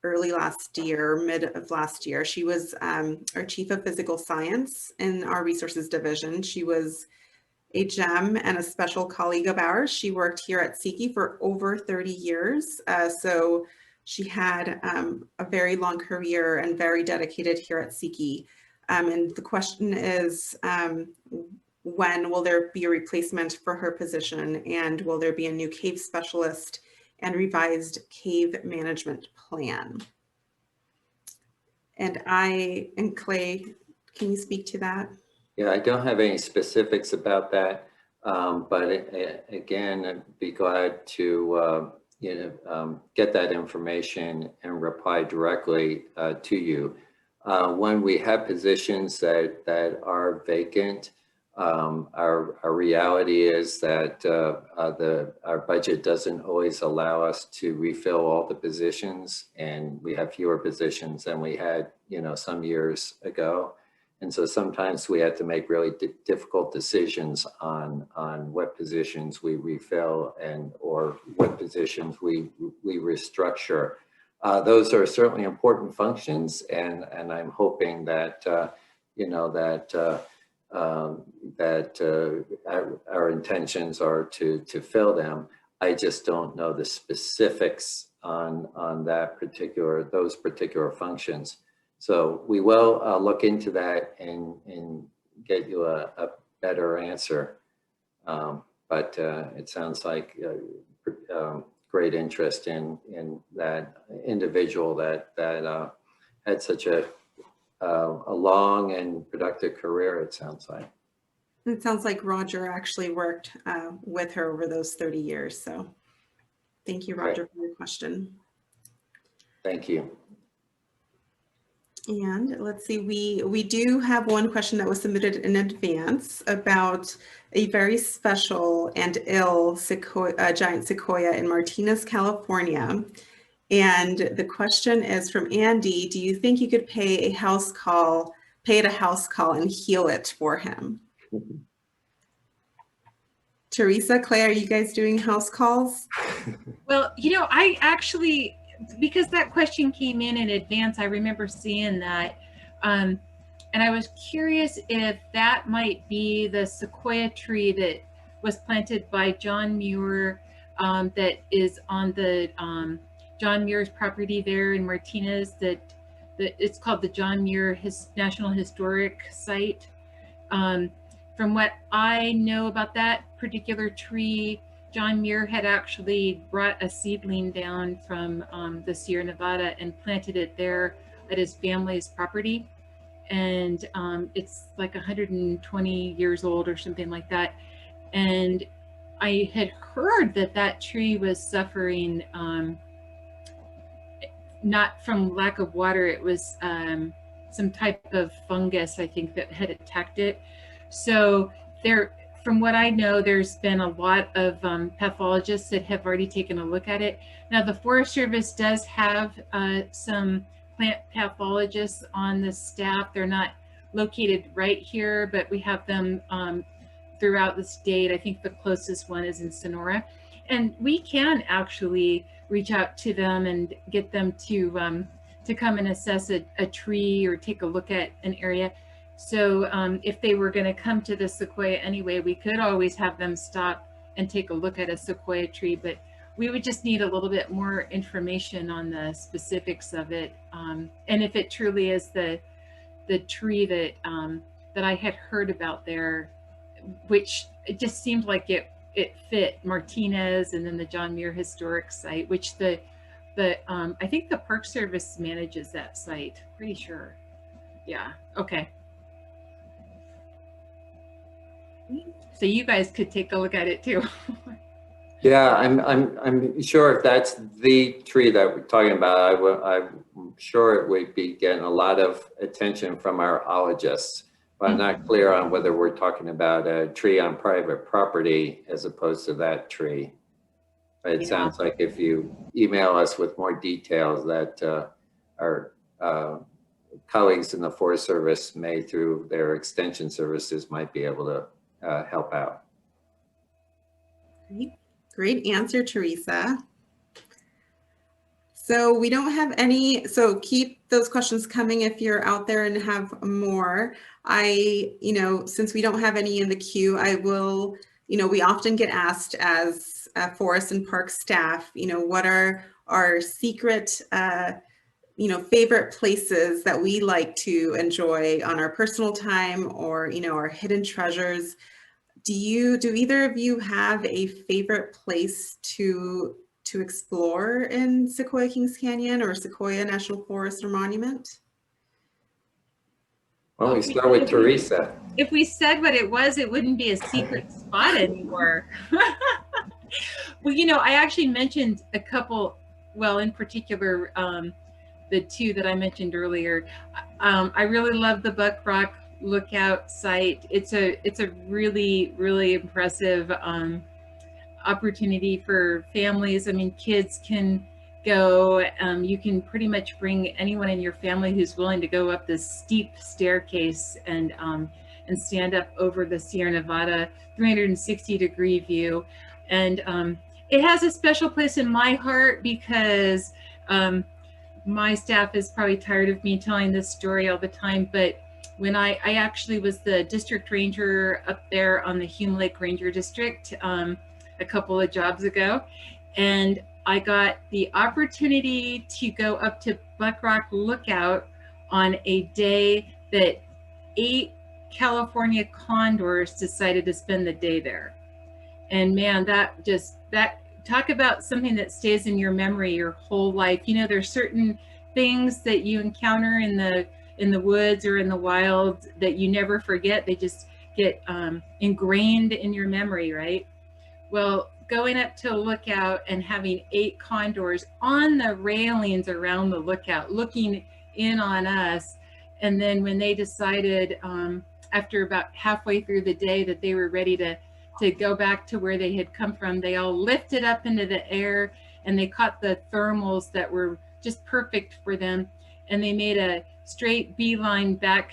early last year, mid of last year. She was our Chief of Physical Science in our Resources Division. She was a gem and a special colleague of ours. She worked here at SEQI for over 30 years. So she had a very long career and very dedicated here at SEQI. And the question is, when will there be a replacement for her position, and will there be a new cave specialist and revised cave management plan? And Clay, can you speak to that? Yeah, I don't have any specifics about that, but again, I'd be glad to get that information and reply directly to you. When we have positions that are vacant, our reality is that our budget doesn't always allow us to refill all the positions, and we have fewer positions than we had, some years ago. And so sometimes we have to make really difficult decisions on what positions we refill or what positions we restructure. Those are certainly important functions, and I'm hoping that our intentions are to fill them. I just don't know the specifics on those particular functions. So we will look into that and get you a better answer. But it sounds like great interest in that individual that had such a long and productive career, it sounds like. It sounds like Roger actually worked with her over those 30 years. So thank you, Roger, for your question. Thank you. And let's see, we do have one question that was submitted in advance about a very special and ill sequoia, giant sequoia in Martinez, California. And the question is from Andy, do you think you could pay it a house call and heal it for him? Teresa, Clay, are you guys doing house calls? Well, I actually, because that question came in advance, I remember seeing that. And I was curious if that might be the sequoia tree that was planted by John Muir, that is on the John Muir's property there in Martinez, that it's called the John Muir National Historic Site. From what I know about that particular tree, John Muir had actually brought a seedling down from the Sierra Nevada and planted it there at his family's property. And it's like 120 years old or something like that. And I had heard that that tree was suffering, not from lack of water, it was some type of fungus, I think, that had attacked it. So from what I know, there's been a lot of pathologists that have already taken a look at it. Now, the Forest Service does have some plant pathologists on the staff. They're not located right here, but we have them throughout the state. I think the closest one is in Sonora. And we can actually reach out to them and get them to come and assess a tree or take a look at an area. So if they were going to come to the sequoia anyway, we could always have them stop and take a look at a sequoia tree, but we would just need a little bit more information on the specifics of it. And if it truly is the tree that I had heard about there, which it just seemed like it fit Martinez and then the John Muir Historic Site, which I think the Park Service manages that site, pretty sure. Yeah, okay. So you guys could take a look at it too. Yeah, I'm sure if that's the tree that we're talking about, I'm sure it would be getting a lot of attention from our ologists. But I'm not clear on whether we're talking about a tree on private property as opposed to that tree. But it sounds like if you email us with more details that our colleagues in the Forest Service may, through their extension services, might be able to help out. Great answer, Teresa. So we don't have any, so keep those questions coming if you're out there and have more. Since we don't have any in the queue, I will, we often get asked as forest and park staff, what are our secret, favorite places that we like to enjoy on our personal time, or, our hidden treasures. Do either of you have a favorite place to explore in Sequoia Kings Canyon or Sequoia National Forest or Monument? Well, we start with Teresa. If we said what it was, it wouldn't be a secret spot anymore. Well, I actually mentioned a couple, well, in particular, the two that I mentioned earlier. I really love the Buck Rock Lookout site. It's a really, really impressive opportunity for families. I mean, kids can go. You can pretty much bring anyone in your family who's willing to go up this steep staircase and stand up over the Sierra Nevada 360-degree view. And it has a special place in my heart because my staff is probably tired of me telling this story all the time, but when I actually was the district ranger up there on the Hume Lake Ranger District a couple of jobs ago, and I got the opportunity to go up to Buck Rock Lookout on a day that 8 California condors decided to spend the day there. And man, that talk about something that stays in your memory your whole life. There's certain things that you encounter in the woods or in the wild that you never forget. They just get ingrained in your memory, right? Well, going up to a lookout and having 8 condors on the railings around the lookout, looking in on us. And then when they decided after about halfway through the day that they were ready to go back to where they had come from, they all lifted up into the air and they caught the thermals that were just perfect for them. And they made a straight beeline back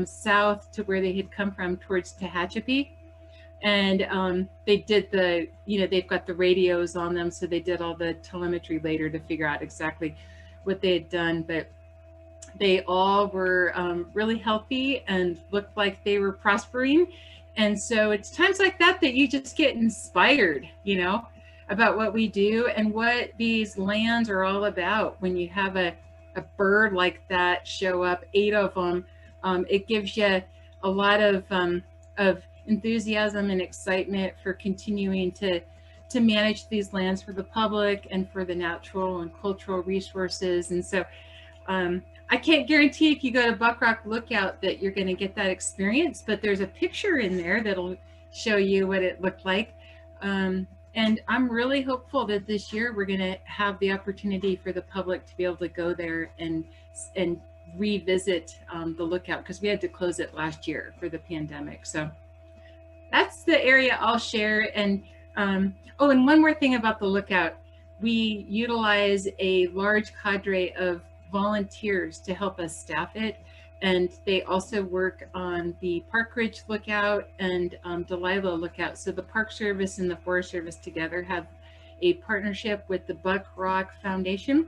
south to where they had come from towards Tehachapi. And they did the, they've got the radios on them, so they did all the telemetry later to figure out exactly what they had done. But they all were really healthy and looked like they were prospering. And so it's times like that that you just get inspired, about what we do and what these lands are all about. When you have a bird like that show up, 8 of them, it gives you a lot of enthusiasm and excitement for continuing to manage these lands for the public and for the natural and cultural resources. And so I can't guarantee if you go to Buck Rock Lookout that you're going to get that experience, but there's a picture in there that'll show you what it looked like. And I'm really hopeful that this year we're going to have the opportunity for the public to be able to go there and revisit the lookout, because we had to close it last year for the pandemic. So that's the area I'll share. And oh, and one more thing about the lookout. We utilize a large cadre of volunteers to help us staff it. And they also work on the Park Ridge Lookout and Delilah Lookout. So the Park Service and the Forest Service together have a partnership with the Buck Rock Foundation,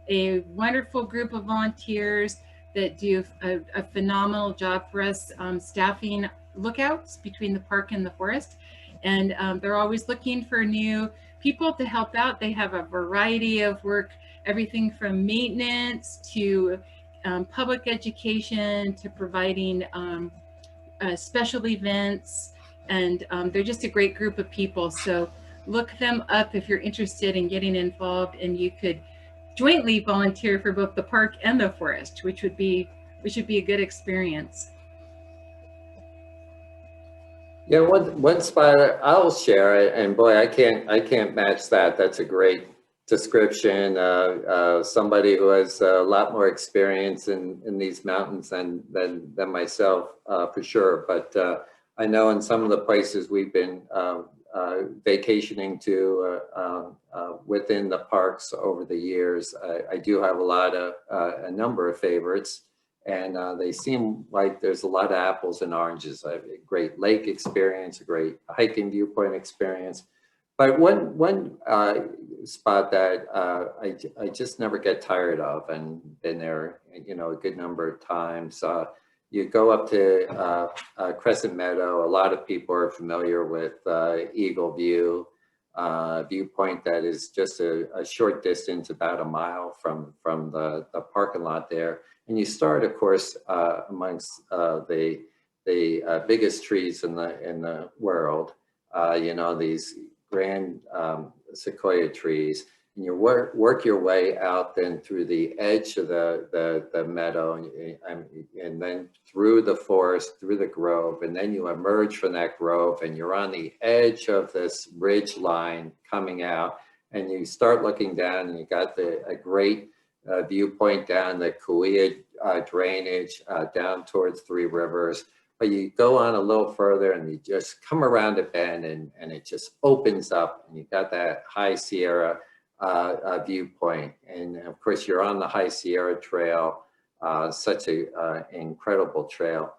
a wonderful group of volunteers that do a phenomenal job for us staffing lookouts between the park and the forest. And they're always looking for new people to help out. They have a variety of work, everything from maintenance to public education to providing special events. And they're just a great group of people. So look them up if you're interested in getting involved, and you could jointly volunteer for both the park and the forest, which should be a good experience. Yeah, one spot I'll share it, and boy, I can't match that. That's a great description. Somebody who has a lot more experience in these mountains than myself, for sure. But I know in some of the places we've been vacationing to within the parks over the years, I do have a number of favorites. And they seem like there's a lot of apples and oranges. I have a great lake experience, a great hiking viewpoint experience. But one spot that I just never get tired of, and been there, a good number of times. You go up to Crescent Meadow. A lot of people are familiar with Eagle View, viewpoint that is just a short distance, about a mile from the parking lot there. And you start, of course, amongst the biggest trees in the world. These grand Sequoia trees, and you work your way out then through the edge of the meadow, and then through the forest, through the grove, and then you emerge from that grove, and you're on the edge of this ridge line coming out, and you start looking down, and you got a great viewpoint down the Sequoia drainage down towards Three Rivers. But you go on a little further and you just come around a bend, and it just opens up, and you got that High Sierra viewpoint. And of course you're on the High Sierra Trail, such a incredible trail.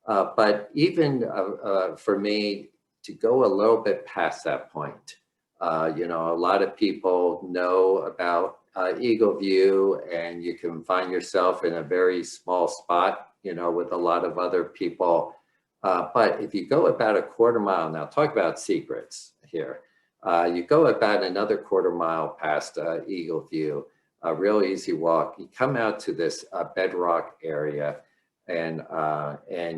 But even for me to go a little bit past that point, a lot of people know about Eagle View, and you can find yourself in a very small spot, with a lot of other people. But if you go about a quarter mile, now talk about secrets here. You go about another quarter mile past Eagle View, a real easy walk. You come out to this bedrock area, and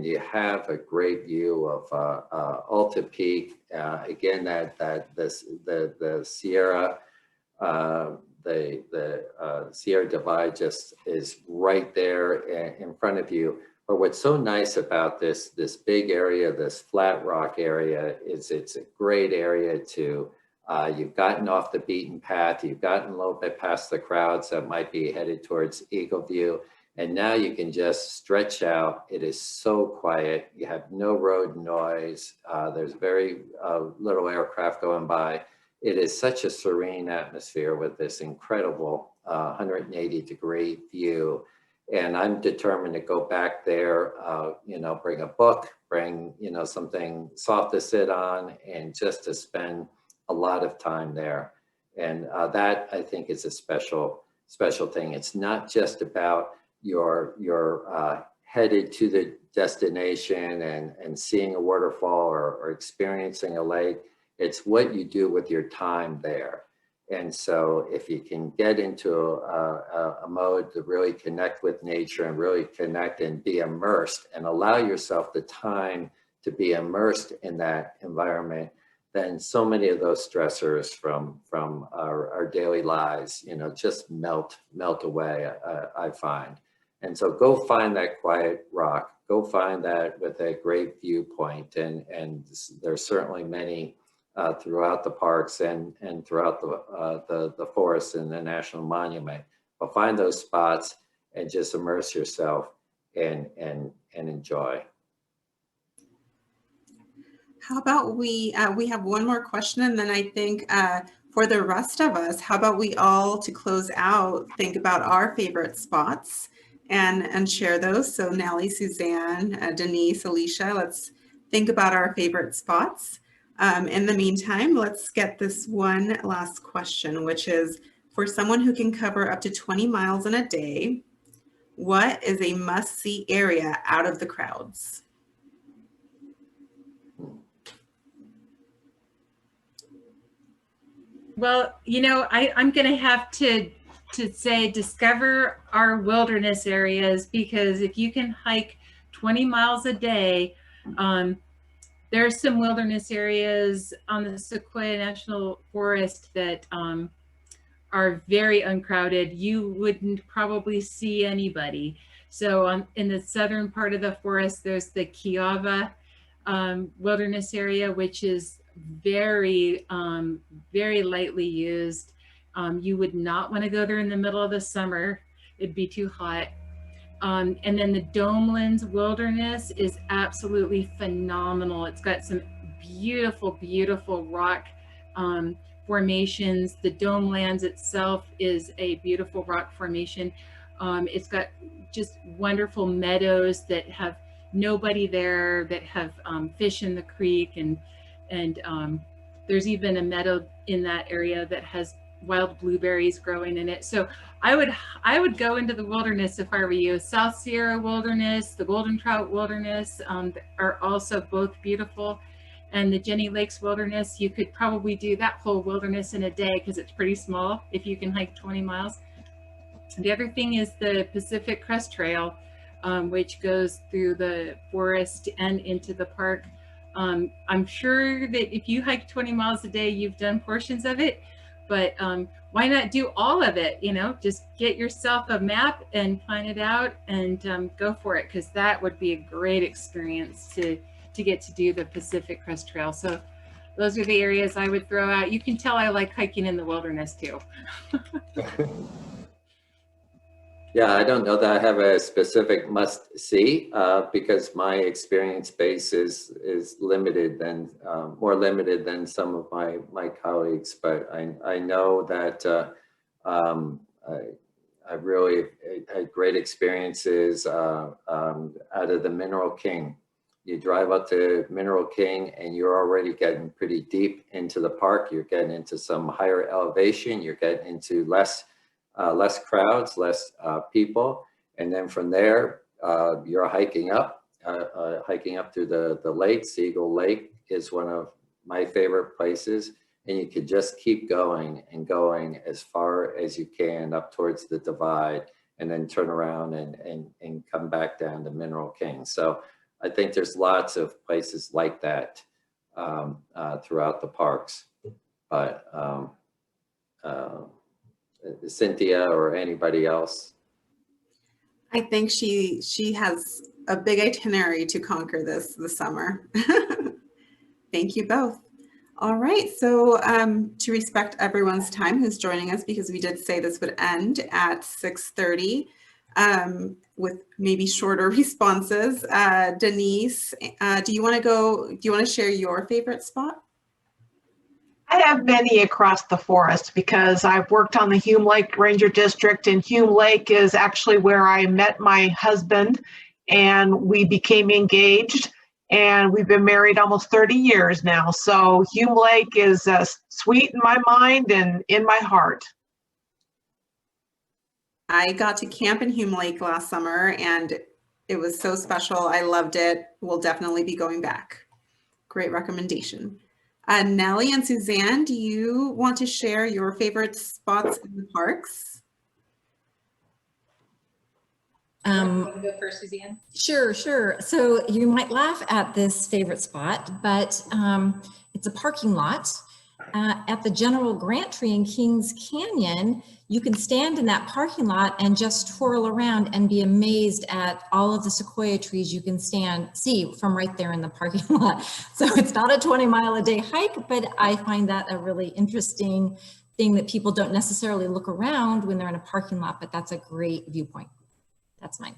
you have a great view of Alta Peak. Again, the Sierra. The Sierra Divide just is right there in front of you. But what's so nice about this big area, this flat rock area, is it's a great area to, you've gotten off the beaten path, you've gotten a little bit past the crowds that might be headed towards Eagle View, And now you can just stretch out. It is so quiet. You have no road noise. There's very little aircraft going by. It is such a serene atmosphere with this incredible 180-degree view. And I'm determined to go back there, you know, bring a book, bring, you know, something soft to sit on, and just to spend a lot of time there. And that, I think, is a special thing. It's not just about you're headed to the destination and seeing a waterfall or experiencing a lake. It's what you do with your time there. And so if you can get into a mode to really connect with nature and really connect and be immersed and allow yourself the time to be immersed in that environment, then so many of those stressors from our daily lives, you know, just melt away, I find. And so go find that quiet rock, go find that with a great viewpoint. And there's certainly many throughout the parks and throughout the forest and the National Monument. But find those spots and just immerse yourself and enjoy. How about we have one more question, and then I think for the rest of us, how about we all, to close out, think about our favorite spots and share those. So Nellie, Suzanne, Denise, Alicia, let's think about our favorite spots. In the meantime, let's get this one last question, which is, for someone who can cover up to 20 miles in a day, what is a must-see area out of the crowds? Well, you know, I'm going to have to say discover our wilderness areas, because if you can hike 20 miles a day, there's some wilderness areas on the Sequoia National Forest that are very uncrowded. You wouldn't probably see anybody. So in the southern part of the forest, there's the Kiava wilderness area, which is very lightly used. You would not want to go there in the middle of the summer. It'd be too hot. And then the Domelands Wilderness is absolutely phenomenal. It's got some beautiful, beautiful rock formations. The Domelands itself is a beautiful rock formation. It's got just wonderful meadows that have nobody there, that have fish in the creek, and there's even a meadow in that area that has wild blueberries growing in it. So I would go into the wilderness if I were you. South Sierra Wilderness, the Golden Trout Wilderness are also both beautiful. And the Jenny Lakes Wilderness, you could probably do that whole wilderness in a day because it's pretty small if you can hike 20 miles. The other thing is the Pacific Crest Trail, which goes through the forest and into the park. I'm sure that if you hike 20 miles a day, you've done portions of it, but why not do all of it? You know, just get yourself a map and plan it out and go for it, because that would be a great experience to get to do the Pacific Crest Trail. So those are the areas I would throw out. You can tell I like hiking in the wilderness too. Yeah, I don't know that I have a specific must see because my experience base is limited than more limited than some of my colleagues. But I know that I really had great experiences out of the Mineral King. You drive up to Mineral King and you're already getting pretty deep into the park. You're getting into some higher elevation. You're getting into less crowds, less people. And then from there, you're hiking up through the lake. Seagull Lake is one of my favorite places. And you could just keep going and going as far as you can up towards the divide, and then turn around and come back down to Mineral King. So I think there's lots of places like that throughout the parks. But Cynthia or anybody else? I think she has a big itinerary to conquer this summer. Thank you both. All right, so to respect everyone's time who's joining us, because we did say this would end at 6:30, with maybe shorter responses. Denise, do you want to share your favorite spot? I have many across the forest because I've worked on the Hume Lake Ranger District, and Hume Lake is actually where I met my husband and we became engaged, and we've been married almost 30 years now. So Hume Lake is sweet in my mind and in my heart. I got to camp in Hume Lake last summer and it was so special. I loved it. We'll definitely be going back. Great recommendation. Nellie and Suzanne, do you want to share your favorite spots in the parks? You want to go first, Suzanne? Sure. So you might laugh at this favorite spot, but it's a parking lot. At the General Grant Tree in Kings Canyon, you can stand in that parking lot and just twirl around and be amazed at all of the sequoia trees you can see from right there in the parking lot. So it's not a 20-mile-a-day hike, but I find that a really interesting thing that people don't necessarily look around when they're in a parking lot, but that's a great viewpoint. That's mine.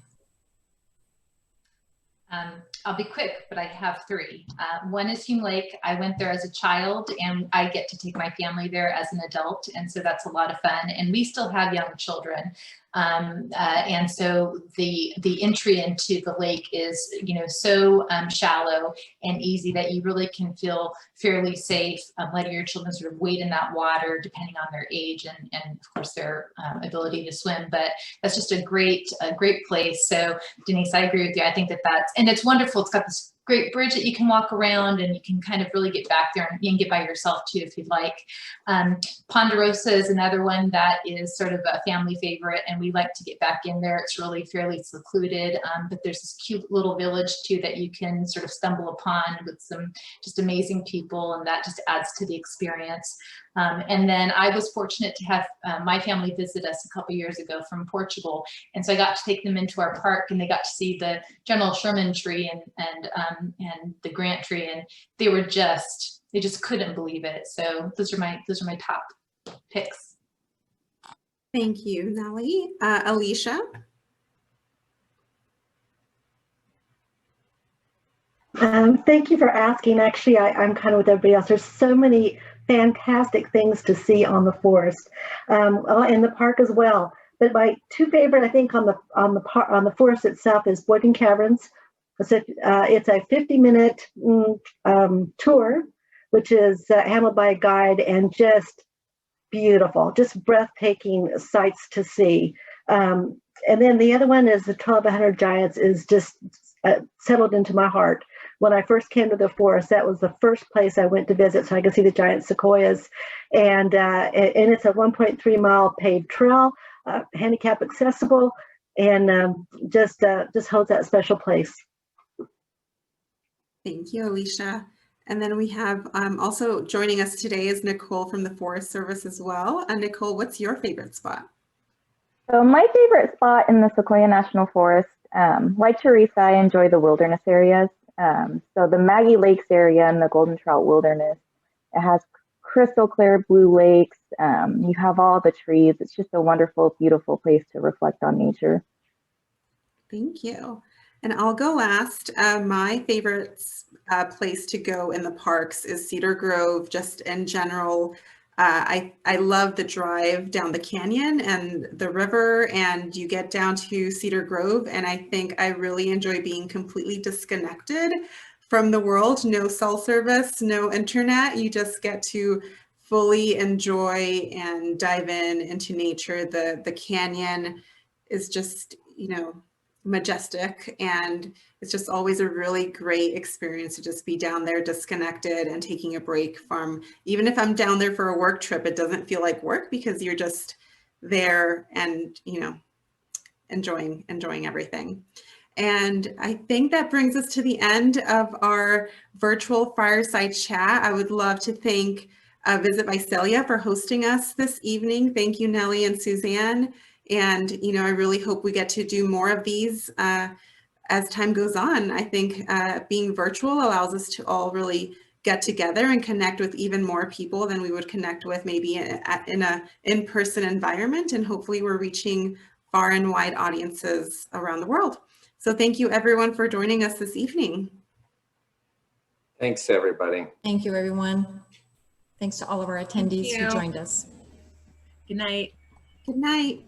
I'll be quick, but I have three. One is Hume Lake. I went there as a child and I get to take my family there as an adult. And so that's a lot of fun. And we still have young children. And so the entry into the lake is, so shallow and easy that you really can feel fairly safe, letting your children sort of wade in that water depending on their age and of course their ability to swim. But that's just a great place. So Denise, I agree with you. I think and it's wonderful. It's got this great bridge that you can walk around and you can kind of really get back there and you can get by yourself too if you'd like. Ponderosa is another one that is sort of a family favorite and we like to get back in there. It's really fairly secluded, but there's this cute little village too that you can sort of stumble upon with some just amazing people, and that just adds to the experience. And then I was fortunate to have my family visit us a couple years ago from Portugal. And so I got to take them into our park and they got to see the General Sherman tree and the Grant tree. And they just couldn't believe it. So those are my top picks. Thank you, Nellie. Alicia? Thank you for asking. Actually, I'm kind of with everybody else. There's so many fantastic things to see on the forest, in the park as well. But my two favorite, I think, on the forest itself is Boyden Caverns. It's a 50-minute tour, which is handled by a guide, and just beautiful, just breathtaking sights to see. And then the other one is the 1200 Giants is just settled into my heart. When I first came to the forest, that was the first place I went to visit so I could see the giant sequoias. And it's a 1.3-mile paved trail, handicap accessible, and just holds that special place. Thank you, Alicia. And then we have also joining us today is Nicole from the Forest Service as well. And Nicole, what's your favorite spot? So my favorite spot in the Sequoia National Forest, like Teresa, I enjoy the wilderness areas. So the Maggie Lakes area and the Golden Trout Wilderness, it has crystal clear blue lakes. You have all the trees. It's just a wonderful, beautiful place to reflect on nature. Thank you. And I'll go last. My favorite place to go in the parks is Cedar Grove, just in general. I love the drive down the canyon and the river, and you get down to Cedar Grove, and I think I really enjoy being completely disconnected from the world. No cell service, no internet. You just get to fully enjoy and dive into nature. The canyon is just, majestic, and it's just always a really great experience to just be down there disconnected and taking a break from, even if I'm down there for a work trip, it doesn't feel like work because you're just there and enjoying everything. And I think that brings us to the end of our virtual fireside chat. I would love to thank Visit Visalia for hosting us this evening. Thank you, Nellie and Suzanne. And, I really hope we get to do more of these as time goes on. I think being virtual allows us to all really get together and connect with even more people than we would connect with maybe in an in-person environment. And hopefully we're reaching far and wide audiences around the world. So thank you everyone for joining us this evening. Thanks, everybody. Thank you, everyone. Thanks to all of our attendees who you. joined us. Good night. Good night.